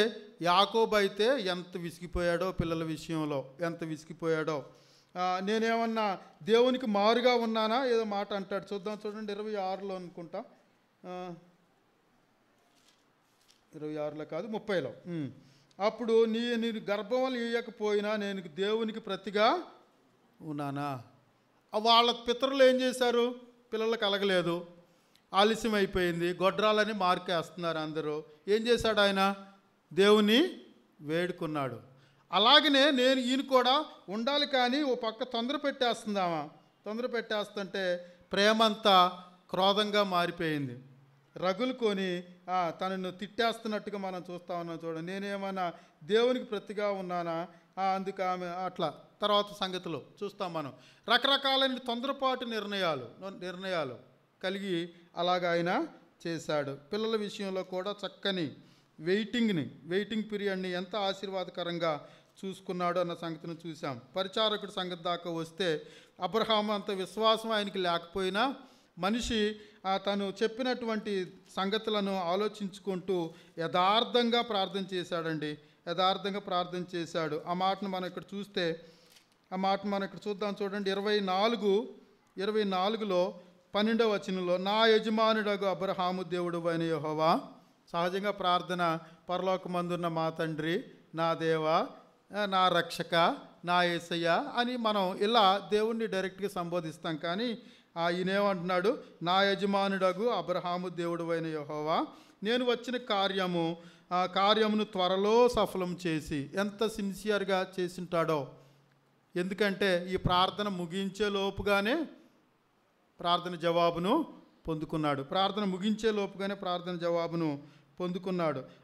యాకోబు అయితే ఎంత విసిగిపోయాడో, పిల్లల విషయంలో ఎంత విసిగిపోయాడో. నేనేమన్నా దేవునికి మారుగా ఉన్నానా ఏదో మాట అంటాడు, చూడండి 26లో అనుకుంటా, 26లో కాదు 30లో. అప్పుడు నేను గర్భం ఇయ్యకపోయినా నేను దేవునికి ప్రతిగా ఉన్నానా. వాళ్ళ పితరులు ఏం చేశారు, పిల్లలు కలగలేదు, ఆలస్యం అయిపోయింది, గొడ్రాలని మార్కేస్తున్నారు అందరూ. ఏం చేశాడు ఆయన, దేవుని వేడుకున్నాడు. అలాగనే ఈయన కూడా ఉండాలి, కానీ ఓ పక్క తొందర పెట్టేస్తుంటే ప్రేమంతా క్రోధంగా మారిపోయింది. రగులు కొని తనను తిట్టేస్తున్నట్టుగా మనం చూస్తూ ఉన్నాం. చూడండి, నేనేమన్నా దేవునికి ప్రతిగా ఉన్నానా, అందుకు ఆమె అట్లా. తర్వాత సంగతులు చూస్తాం మనం. రకరకాలైన తొందరపాటు నిర్ణయాలు కలిగి అలాగ ఆయన చేశాడు. పిల్లల విషయంలో కూడా చక్కని వెయిటింగ్ పీరియడ్ని ఎంత ఆశీర్వాదకరంగా చూసుకున్నాడు అన్న సంగతిని చూసాం. పరిచారకుడి సంగతి దాకా వస్తే అబ్రహాము అంత విశ్వాసం ఆయనకి లేకపోయినా మనిషి తను చెప్పినటువంటి సంగతులను ఆలోచించుకుంటూ యథార్థంగా ప్రార్థన చేశాడు. ఆ మాటను మనం ఇక్కడ చూద్దాం. చూడండి 24లో 12వ వచనంలో, నా యజమానుడగు అబ్రహాము దేవుడు అయిన యెహోవా. సహజంగా ప్రార్థన పరలోకమందున్న మా తండ్రి, నా దేవా, నా రక్షక, నా యేసయ్య అని మనం ఇలా దేవుణ్ణి డైరెక్ట్గా సంబోధిస్తాం. కానీ ఈయనేమంటున్నాడు, నా యజమానుడగు అబ్రహాము దేవుడు అయిన యెహోవా, నేను వచ్చిన కార్యమును త్వరలో సఫలం చేసి. ఎంత సిన్సియర్గా చేసింటాడో. ఎందుకంటే ఈ ప్రార్థన ముగించే లోపుగానే ప్రార్థన జవాబును పొందుకున్నాడు.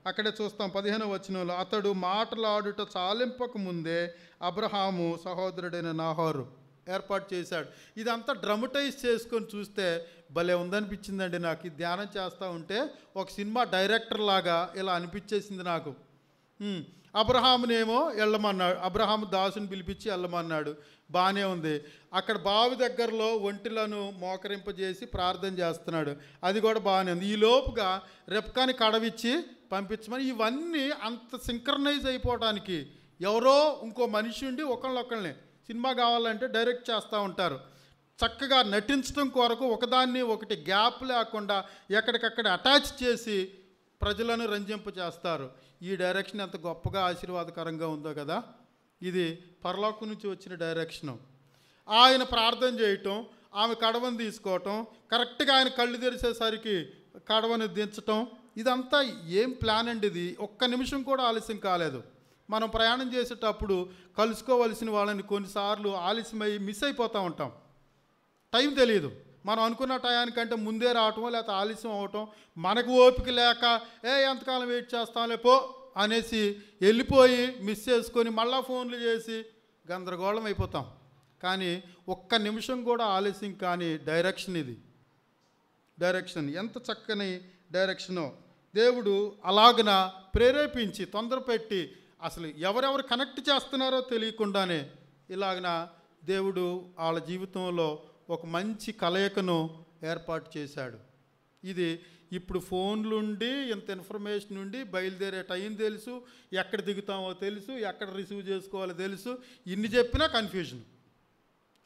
అక్కడే చూస్తాం 15వ వచనంలో, అతడు మాటలాడుట చాలింపక ముందే అబ్రహాము సహోదరుడైన నాహోరు ఏర్పాటు చేశాడు. ఇదంతా డ్రమటైజ్ చేసుకొని చూస్తే భలే ఉందనిపించిందండి నాకు. ఈ ధ్యానం చేస్తూ ఉంటే ఒక సినిమా డైరెక్టర్ లాగా ఇలా అనిపించేసింది నాకు. అబ్రహామునేమో వెళ్ళమన్నాడు, అబ్రహాము దాసుని పిలిపించి వెళ్ళమన్నాడు, బాగానే ఉంది. అక్కడ బావి దగ్గరలో ఒంటిలను మోకరింపజేసి ప్రార్థన చేస్తున్నాడు, అది కూడా బాగానే ఉంది. ఈ లోపుగా రెప్కాని కడవిచ్చి పంపించమని, ఇవన్నీ అంత సింక్రనైజ్ అయిపోవడానికి ఎవరో ఇంకో మనిషి ఉండి ఒకళ్ళని సినిమా కావాలంటే డైరెక్ట్ చేస్తూ ఉంటారు. చక్కగా నటించడం కొరకు ఒకదాన్ని ఒకటి గ్యాప్ లేకుండా ఎక్కడికక్కడ అటాచ్ చేసి ప్రజలను రంజింప చేస్తారు. ఈ డైరెక్షన్ ఎంత గొప్పగా ఆశీర్వాదకరంగా ఉందో కదా. ఇది పరలోకం నుంచి వచ్చిన డైరెక్షను. ఆయన ప్రార్థన చేయటం, ఆమె కడవను తీసుకోవటం, కరెక్ట్గా ఆయన కళ్ళు తెరిచేసరికి కడవను దించటం, ఇదంతా ఏం ప్లాన్ అండి ఇది. ఒక్క నిమిషం కూడా ఆలస్యం కాలేదు. మనం ప్రయాణం చేసేటప్పుడు కలుసుకోవలసిన వాళ్ళని కొన్నిసార్లు ఆలస్యమై మిస్ అయిపోతూ ఉంటాం. టైం తెలియదు. మనం అనుకున్న టయానికంటే ముందే రావటం లేకపోతే ఆలస్యం అవటం, మనకు ఓపిక లేక ఎంతకాలం వెయిట్ చేస్తాంలే పో అనేసి వెళ్ళిపోయి మిస్ చేసుకొని మళ్ళా ఫోన్లు చేసి గందరగోళం అయిపోతాం. కానీ ఒక్క నిమిషం కూడా ఆలస్యం కానీ డైరెక్షన్ ఇది. డైరెక్షన్ ఎంత చక్కని డైరెక్షనో దేవుడు అలాగన ప్రేరేపించి తొందరపెట్టి అసలు ఎవరెవరు కనెక్ట్ చేస్తున్నారో తెలియకుండానే ఇలాగన దేవుడు వాళ్ళ జీవితంలో ఒక మంచి కలయికను ఏర్పాటు చేశాడు. ఇది ఇప్పుడు ఫోన్లుండి ఇంత ఇన్ఫర్మేషన్ ఉండి బయలుదేరే టైం తెలుసు, ఎక్కడ దిగుతామో తెలుసు, ఎక్కడ రిసీవ్ చేసుకోవాలో తెలుసు, ఇన్ని చెప్పినా కన్ఫ్యూజన్.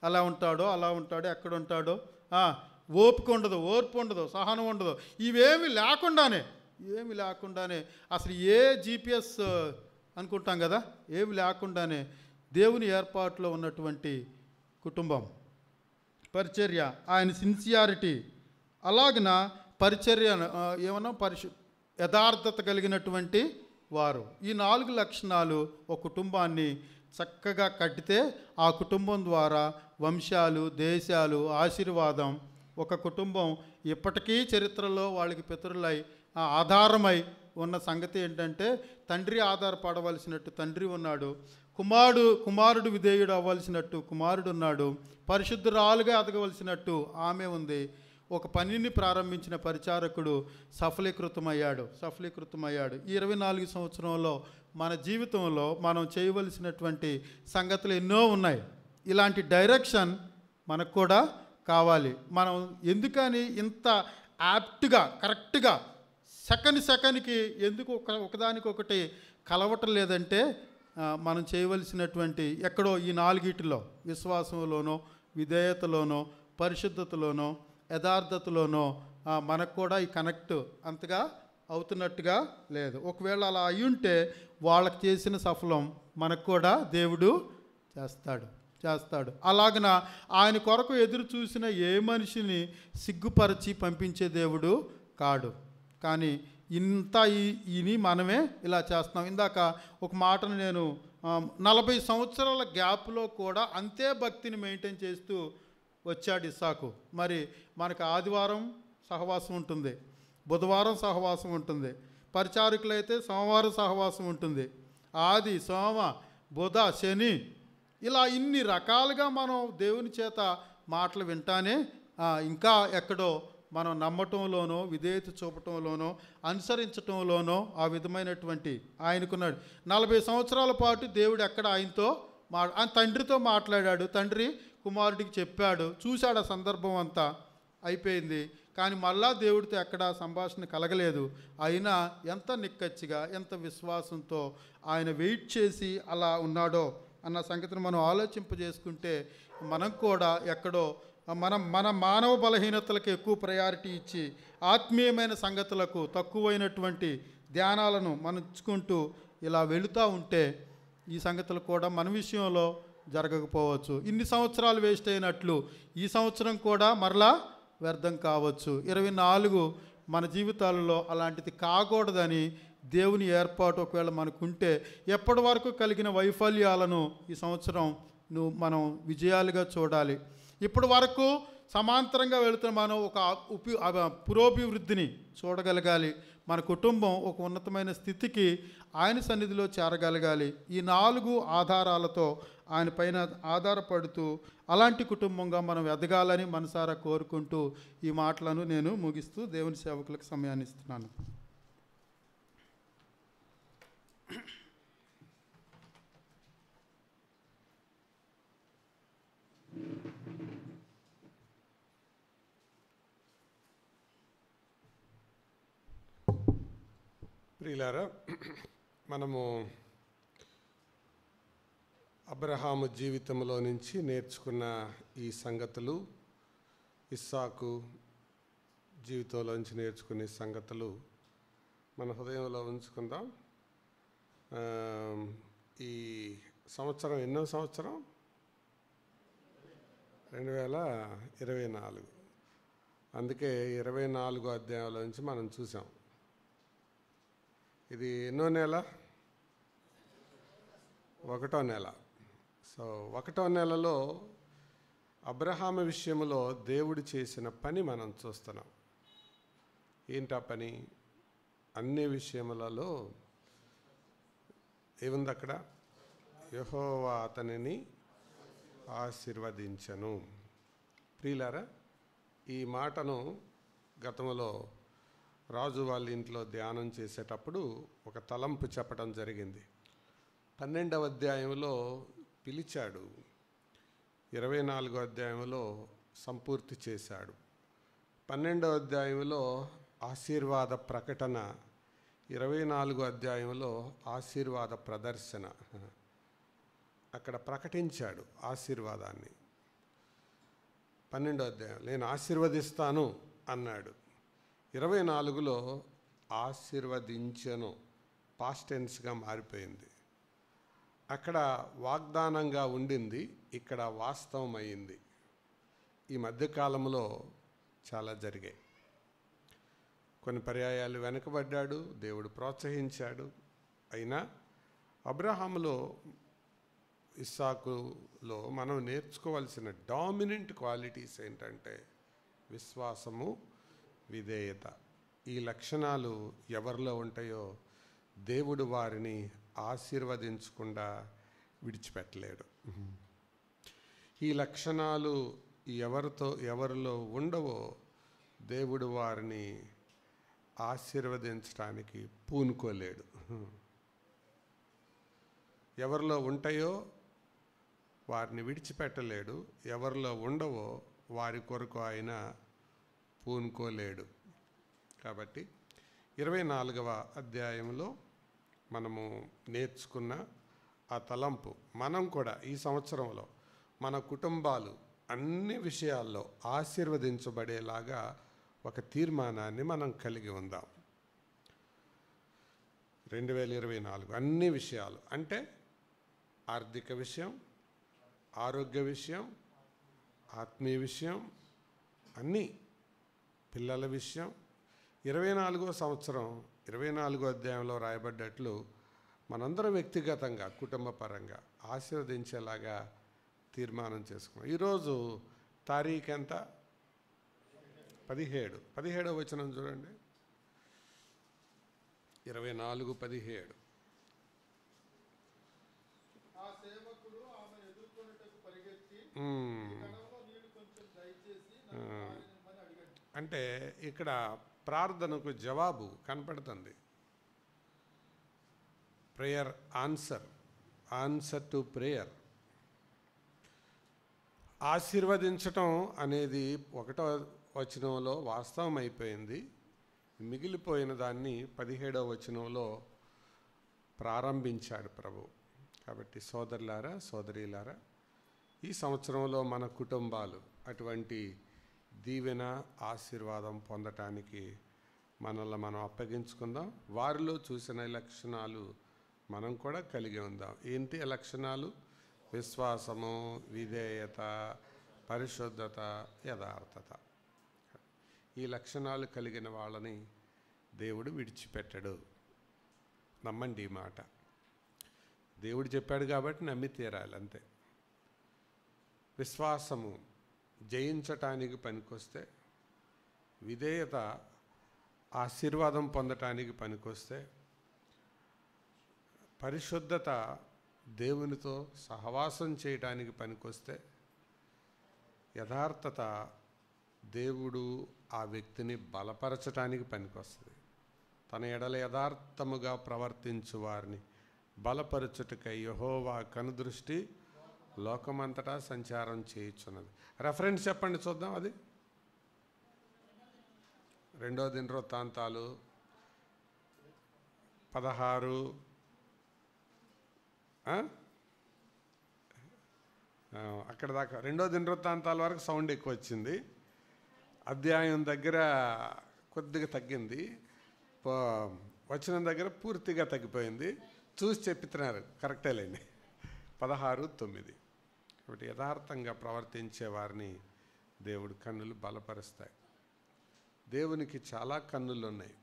అలా ఉంటాడో ఎక్కడ ఉంటాడో, ఓపిక ఉండదు, ఓర్పు ఉండదు, సహనం ఉండదు. ఇవేమి లేకుండానే అసలు ఏ జీపీఎస్ అనుకుంటాం కదా, ఏమి లేకుండానే దేవుని ఏర్పాటులో ఉన్నటువంటి కుటుంబం, పరిచర్య, ఆయన సిన్సియారిటీ, అలాగన పరిచర్య ఏమన్నా యథార్థత కలిగినటువంటి వారు. ఈ 4 లక్షణాలు ఒక కుటుంబాన్ని చక్కగా కట్టితే ఆ కుటుంబం ద్వారా వంశాలు, దేశాలు, ఆశీర్వాదం, ఒక కుటుంబం ఇప్పటికీ చరిత్రలో వాళ్ళకి పితరులై ఆధారమై ఉన్న సంగతి ఏంటంటే తండ్రి ఆధారపడవలసినట్టు తండ్రి ఉన్నాడు, కుమారుడు విధేయుడు అవ్వాల్సినట్టు కుమారుడు ఉన్నాడు, పరిశుద్ధురాలుగా ఎదగవలసినట్టు ఆమె ఉంది. ఒక పనిని ప్రారంభించిన పరిచారకుడు సఫలీకృతమయ్యాడు. ఈ 24 సంవత్సరంలో మన జీవితంలో మనం చేయవలసినటువంటి సంగతులు ఎన్నో ఉన్నాయి. ఇలాంటి డైరెక్షన్ మనకు కూడా కావాలి. మనం ఎందుకని ఇంత యాప్ట్గా కరెక్ట్గా సెకండ్కి ఎందుకు ఒకదానికొకటి కలవటం లేదంటే మనం చేయవలసినటువంటి ఎక్కడో ఈ 4 విశ్వాసంలోనో, విధేయతలోనో, పరిశుద్ధతలోనో, యథార్థతలోనో మనకు కూడా ఈ కనెక్ట్ అంతగా అవుతున్నట్టుగా లేదు. ఒకవేళ అలా అయ్యుంటే వాళ్ళకి చేసిన సఫలం మనకు కూడా దేవుడు చేస్తాడు. అలాగన ఆయన కొరకు ఎదురు చూసిన ఏ మనిషిని సిగ్గుపరిచి పంపించే దేవుడు కాడు. కానీ ఇంత ఇని మనమే ఇలా చేస్తున్నాం. ఇందాక ఒక మాటను నేను 40 సంవత్సరాల గ్యాప్లో కూడా అంతే భక్తిని మెయింటైన్ చేస్తూ వచ్చాడు ఇస్సాకు. మరి మనకు ఆదివారం సహవాసం ఉంటుంది, బుధవారం సహవాసం ఉంటుంది, పరిచారకులైతే సోమవారం సహవాసం ఉంటుంది, ఆది, సోమ, బుధ, శని, ఇలా ఇన్ని రకాలుగా మనం దేవుని చేత మాటలు వింటానే ఇంకా ఎక్కడో మనం నమ్మటంలోనో, విధేయత చూపటంలోనో, అనుసరించటంలోనో ఆ విధమైనటువంటి ఆయనకున్నాడు. 40 సంవత్సరాల పాటు దేవుడు ఎక్కడ ఆయనతో తండ్రితో మాట్లాడాడు, తండ్రి కుమారుడికి చెప్పాడు, చూశాడు, ఆ సందర్భం అంతా అయిపోయింది. కానీ మళ్ళా దేవుడితో ఎక్కడ సంభాషణ కలగలేదు. అయినా ఎంత నిక్కచ్చిగా, ఎంత విశ్వాసంతో ఆయన వెయిట్ చేసి అలా ఉన్నాడో అన్న సంగతిని మనం ఆలోచింపజేసుకుంటే మనం కూడా ఎక్కడో మన మానవ బలహీనతలకు ఎక్కువ ప్రయారిటీ ఇచ్చి ఆత్మీయమైన సంగతులకు తక్కువైనటువంటి ధ్యానాలను మనం ఇచ్చుకుంటూ ఇలా వెళుతూ ఉంటే ఈ సంగతులు కూడా మన విషయంలో జరగకపోవచ్చు. ఇన్ని సంవత్సరాలు వేస్ట్ అయినట్లు ఈ సంవత్సరం కూడా మరలా వ్యర్థం కావచ్చు. 24 మన జీవితాలలో అలాంటిది కాకూడదని దేవుని ఏర్పాటు ఒకవేళ మనకుంటే ఎప్పటి వరకు కలిగిన వైఫల్యాలను ఈ సంవత్సరం మనం విజయాలుగా చూడాలి. ఇప్పటి వరకు సమాంతరంగా వెళుతున్న మనం ఒక పురోభివృద్ధిని చూడగలగాలి. మన కుటుంబం ఒక ఉన్నతమైన స్థితికి ఆయన సన్నిధిలో చేరగలగాలి. ఈ 4 ఆధారాలతో ఆయన పైన ఆధారపడుతూ అలాంటి కుటుంబంగా మనం ఎదగాలని మనసారా కోరుకుంటూ ఈ మాటలను నేను ముగిస్తూ దేవుని సేవకులకు సమయాన్ని ఇస్తున్నాను. ప్రియులారా, మనము అబ్రహాము జీవితంలో నుంచి నేర్చుకున్న ఈ సంగతులు, ఇస్సాకు జీవితంలో నుంచి నేర్చుకునే సంగతులు మన హృదయంలో ఉంచుకుందాం. ఈ సంవత్సరం ఎన్నో సంవత్సరం 2024. అందుకే 24 అధ్యాయాల నుంచి మనం చూసాం. ఇది ఎన్నో నెల? 1వ నెల. సో 1వ నెలలో అబ్రహాము విషయంలో దేవుడు చేసిన పని మనం చూస్తున్నాం. ఏంటా పని? అన్ని విషయములలో ఏముంది అక్కడ? యెహోవా అతనిని ఆశీర్వదించెను. ప్రియులారా, ఈ మాటను గతంలో రాజు వాళ్ళ ఇంట్లో ధ్యానం చేసేటప్పుడు ఒక తలంపు చెప్పడం జరిగింది. 12వ అధ్యాయంలో పిలిచాడు, 24వ అధ్యాయంలో సంపూర్తి చేశాడు. 12వ అధ్యాయంలో ఆశీర్వాద ప్రకటన, 24వ అధ్యాయంలో ఆశీర్వాద ప్రదర్శన. అక్కడ ప్రకటించాడు ఆశీర్వాదాన్ని. 12వ అధ్యాయం నేను ఆశీర్వదిస్తాను అన్నాడు. 24లో ఆశీర్వదించెను, పాస్ట్ టెన్స్గా మారిపోయింది. అక్కడ వాగ్దానంగా ఉండింది, ఇక్కడ వాస్తవం అయింది. ఈ మధ్యకాలంలో చాలా జరిగాయి. కొన్ని పర్యాయాలు వెనకబడ్డాడు, దేవుడు ప్రోత్సహించాడు. అయినా అబ్రహాములో, ఇస్సాకులో మనం నేర్చుకోవాల్సిన డామినెంట్ క్వాలిటీస్ ఏంటంటే విశ్వాసము, విధేయత. ఈ లక్షణాలు ఎవరిలో ఉంటాయో దేవుడు వారిని ఆశీర్వదించకుండా విడిచిపెట్టలేడు. ఈ లక్షణాలు ఎవరిలో ఉండవో దేవుడు వారిని ఆశీర్వదించడానికి పూనుకోలేడు. ఎవరిలో ఉంటాయో వారిని విడిచిపెట్టలేడు, ఎవరిలో ఉండవో వారి కొరకు ఆయన పూనుకోలేడు. కాబట్టి 24వ అధ్యాయంలో మనము నేర్చుకున్న ఆ తలంపు మనం కూడా ఈ సంవత్సరంలో మన కుటుంబాలు అన్ని విషయాల్లో ఆశీర్వదించబడేలాగా ఒక తీర్మానాన్ని మనం కలిగి ఉందాం. 2024 అన్ని విషయాలు అంటే ఆర్థిక విషయం, ఆరోగ్య విషయం, ఆత్మీయ విషయం, అన్నీ, పిల్లల విషయం. 24వ సంవత్సరం 24వ అధ్యాయంలో రాయబడ్డట్లు మనందరం వ్యక్తిగతంగా, కుటుంబ పరంగా ఆశీర్వదించేలాగా తీర్మానం చేసుకున్నాం. ఈరోజు తారీఖు ఎంత? 17వ వచనం చూడండి. 24:17. అంటే ఇక్కడ ప్రార్థనకు జవాబు కనపడుతుంది. Prayer answer to prayer. ఆశీర్వదించటం అనేది 1వ వచనంలో వాస్తవం అయిపోయింది. మిగిలిపోయిన దాన్ని 17వ వచనంలో ప్రారంభించాడు ప్రభు. కాబట్టి సోదరులారా, సోదరీలారా, ఈ సంవత్సరంలో మన కుటుంబాలు అటువంటి దీవెన, ఆశీర్వాదం పొందటానికి మనల్ని మనం అప్పగించుకుందాం. వారిలో చూసిన లక్షణాలు మనం కూడా కలిగి ఉందాం. ఏంటి లక్షణాలు? విశ్వాసము, విధేయత, పరిశుద్ధత, యథార్థత. ఈ లక్షణాలు కలిగిన వాళ్ళని దేవుడు విడిచిపెట్టడు. నమ్మండి ఈ మాట. దేవుడు చెప్పాడు కాబట్టి నమ్మి తీరాలి, అంతే. విశ్వాసము జయించటానికి పనికొస్తే, విధేయత ఆశీర్వాదం పొందటానికి పనికొస్తే, పరిశుద్ధత దేవునితో సహవాసం చేయటానికి పనికొస్తే, యథార్థత దేవుడు ఆ వ్యక్తిని బలపరచటానికి పనికొస్తుంది. తన ఎడల యథార్థముగా ప్రవర్తించు వారిని బలపరచుటకై యెహోవా కనుదృష్టి లోకమంతటా సంచారం చేయుచున్నది. రెఫరెన్స్ చెప్పండి చూద్దాం. అది 2వ దినవృత్తాంతాలు 16. అక్కడ దాకా 2వ దినవృత్తాంతాల వరకు సౌండ్ ఎక్కువ వచ్చింది. అధ్యాయం దగ్గర కొద్దిగా తగ్గింది, వచనం దగ్గర పూర్తిగా తగ్గిపోయింది. చూసి చెప్తున్నారు, కరెక్టే లేండి. 16:9. కాబట్టి యథార్థంగా ప్రవర్తించే వారిని దేవుడు కన్నులు బలపరుస్తాయి. దేవునికి చాలా కన్నులు ఉన్నాయి.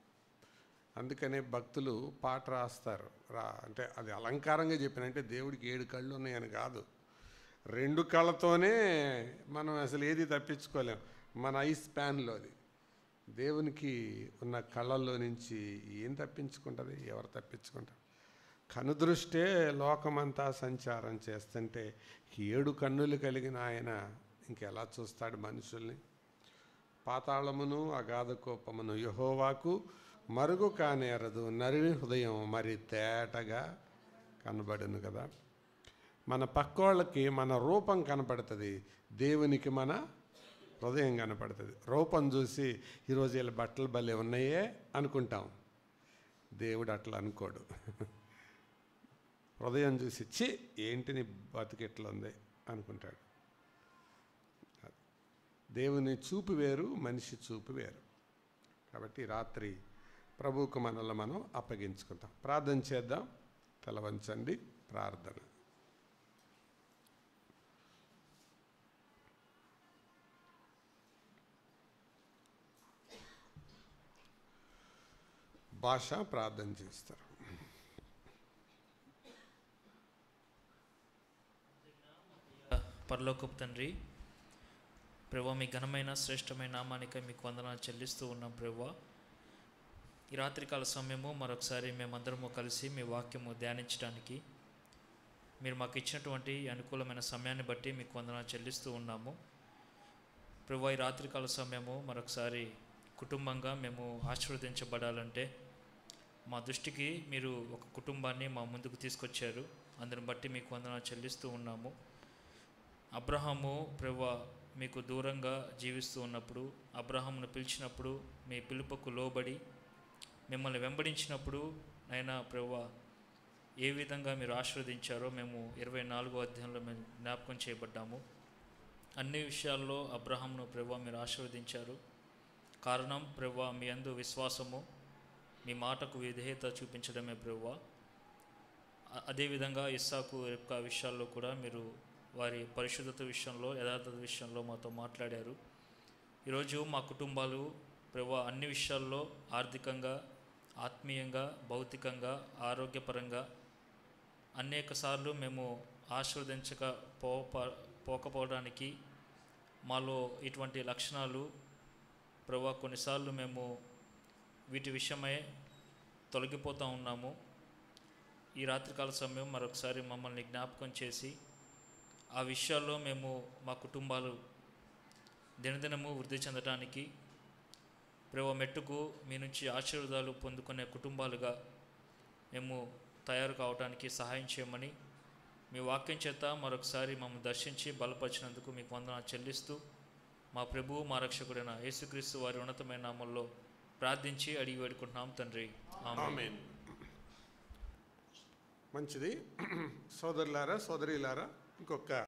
అందుకనే భక్తులు పాట రాస్తారు. అంటే అది అలంకారంగా చెప్పినంటే దేవుడికి 7 కళ్ళు ఉన్నాయని కాదు. 2 కళ్ళతోనే మనం అసలు ఏది తప్పించుకోలేం. మన ఐస్ ప్యాన్లోది దేవునికి ఉన్న కళ్ళల్లో నుంచి ఏం తప్పించుకుంటుంది? ఎవరు తప్పించుకుంటారు? కనుదృష్టే లోకమంతా సంచారం చేస్తుంటే 7 కన్నులు కలిగిన ఆయన ఇంకెలా చూస్తాడు మనుషుల్ని? పాతాళమును అగాధ కోపమును యెహోవాకు మరుగు కానేరదు, నరుని హృదయం మరి తేటగా కనబడును కదా. మన పక్కోళ్ళకి మన రూపం కనపడుతుంది, దేవునికి మన హృదయం కనపడుతుంది. రూపం చూసి ఈరోజు వీళ్ళ బట్టలు భలే ఉన్నాయే అనుకుంటాం, దేవుడు అట్లా అనుకోడు. హృదయం చూసి చి ఏంటి నీ బతుకెట్లా ఉంది అనుకుంటాడు. దేవుని చూపు వేరు, మనిషి చూపు వేరు. కాబట్టి రాత్రి ప్రభువుకు మనల్ని మనం అప్పగించుకుంటాం. ప్రార్థన చేద్దాం. తల వంచండి. ప్రార్థన. భాష ప్రార్థన చేస్తారు. పరలోకపు తండ్రి, ప్రభువా, మీ ఘనమైన శ్రేష్టమైన నామానికై మీకు వందనాలు చెల్లిస్తూ ఉన్నాం. ప్రభువా, ఈ రాత్రికాల సమయము మరొకసారి మేమందరము కలిసి మీ వాక్యము ధ్యానించడానికి మీరు మాకు ఇచ్చినటువంటి అనుకూలమైన సమయాన్ని బట్టి మీకు వందనాలు చెల్లిస్తూ ఉన్నాము. ప్రభువా, ఈ రాత్రికాల సమయము మరొకసారి కుటుంబంగా మేము ఆశీర్వదించబడాలంటే మా దృష్టికి మీరు ఒక కుటుంబాన్ని మా ముందుకు తీసుకొచ్చారు. అందుని బట్టి మీకు వందనాలు చెల్లిస్తూ ఉన్నాము. అబ్రహాము ప్రభువా మీకు దూరంగా జీవిస్తూ ఉన్నప్పుడు, అబ్రహామును పిలిచినప్పుడు మీ పిలుపుకు లోబడి మిమ్మల్ని వెంబడించినప్పుడు అయినా ప్రభువా ఏ విధంగా మీరు ఆశీర్వదించారో మేము 24వ అధ్యాయంలో మేము జ్ఞాపకం చేయబడ్డాము. అన్ని విషయాల్లో అబ్రహామును ప్రభువా మీరు ఆశీర్వదించారు. కారణం ప్రభువా మీ యందు విశ్వాసము, మీ మాటకు విధేయత చూపించడమే ప్రభువా. అదేవిధంగా ఇస్సాకు రెబ్కా విషయాల్లో కూడా మీరు వారి పరిశుద్ధత విషయంలో, యథార్థత విషయంలో మాతో మాట్లాడారు. ఈరోజు మా కుటుంబాలు ప్రభువా అన్ని విషయాల్లో ఆర్థికంగా, ఆత్మీయంగా, భౌతికంగా, ఆరోగ్యపరంగా అనేక సార్లు మేము పోకపోవడానికి మాలో ఇటువంటి లక్షణాలు ప్రభువా కొన్నిసార్లు మేము వీటి విషయమై తొలగిపోతూ ఉన్నాము. ఈ రాత్రికాల సమయం మరొకసారి మమ్మల్ని జ్ఞాపకం చేసి ఆ విషయాల్లో మేము మా కుటుంబాలు దినదినము వృద్ధి చెందడానికి ప్రభువా మెట్టుకు మీ నుంచి ఆశీర్వాదాలు పొందుకునే కుటుంబాలుగా మేము తయారు కావడానికి సహాయం చేయమని మీ వాక్యం చేత మరొకసారి మమ్మల్ని దర్శించి బలపరిచినందుకు మీకు వందనాలు చెల్లిస్తూ మా ప్రభువు మా రక్షకుడైన యేసుక్రీస్తు వారి ఉన్నతమైన నామములో ప్రార్థించి అడిగి వేడుకుంటున్నాం తండ్రి, ఆమేన్. మంచిది. సోదరులారా, సోదరీలారా, ఇంకొక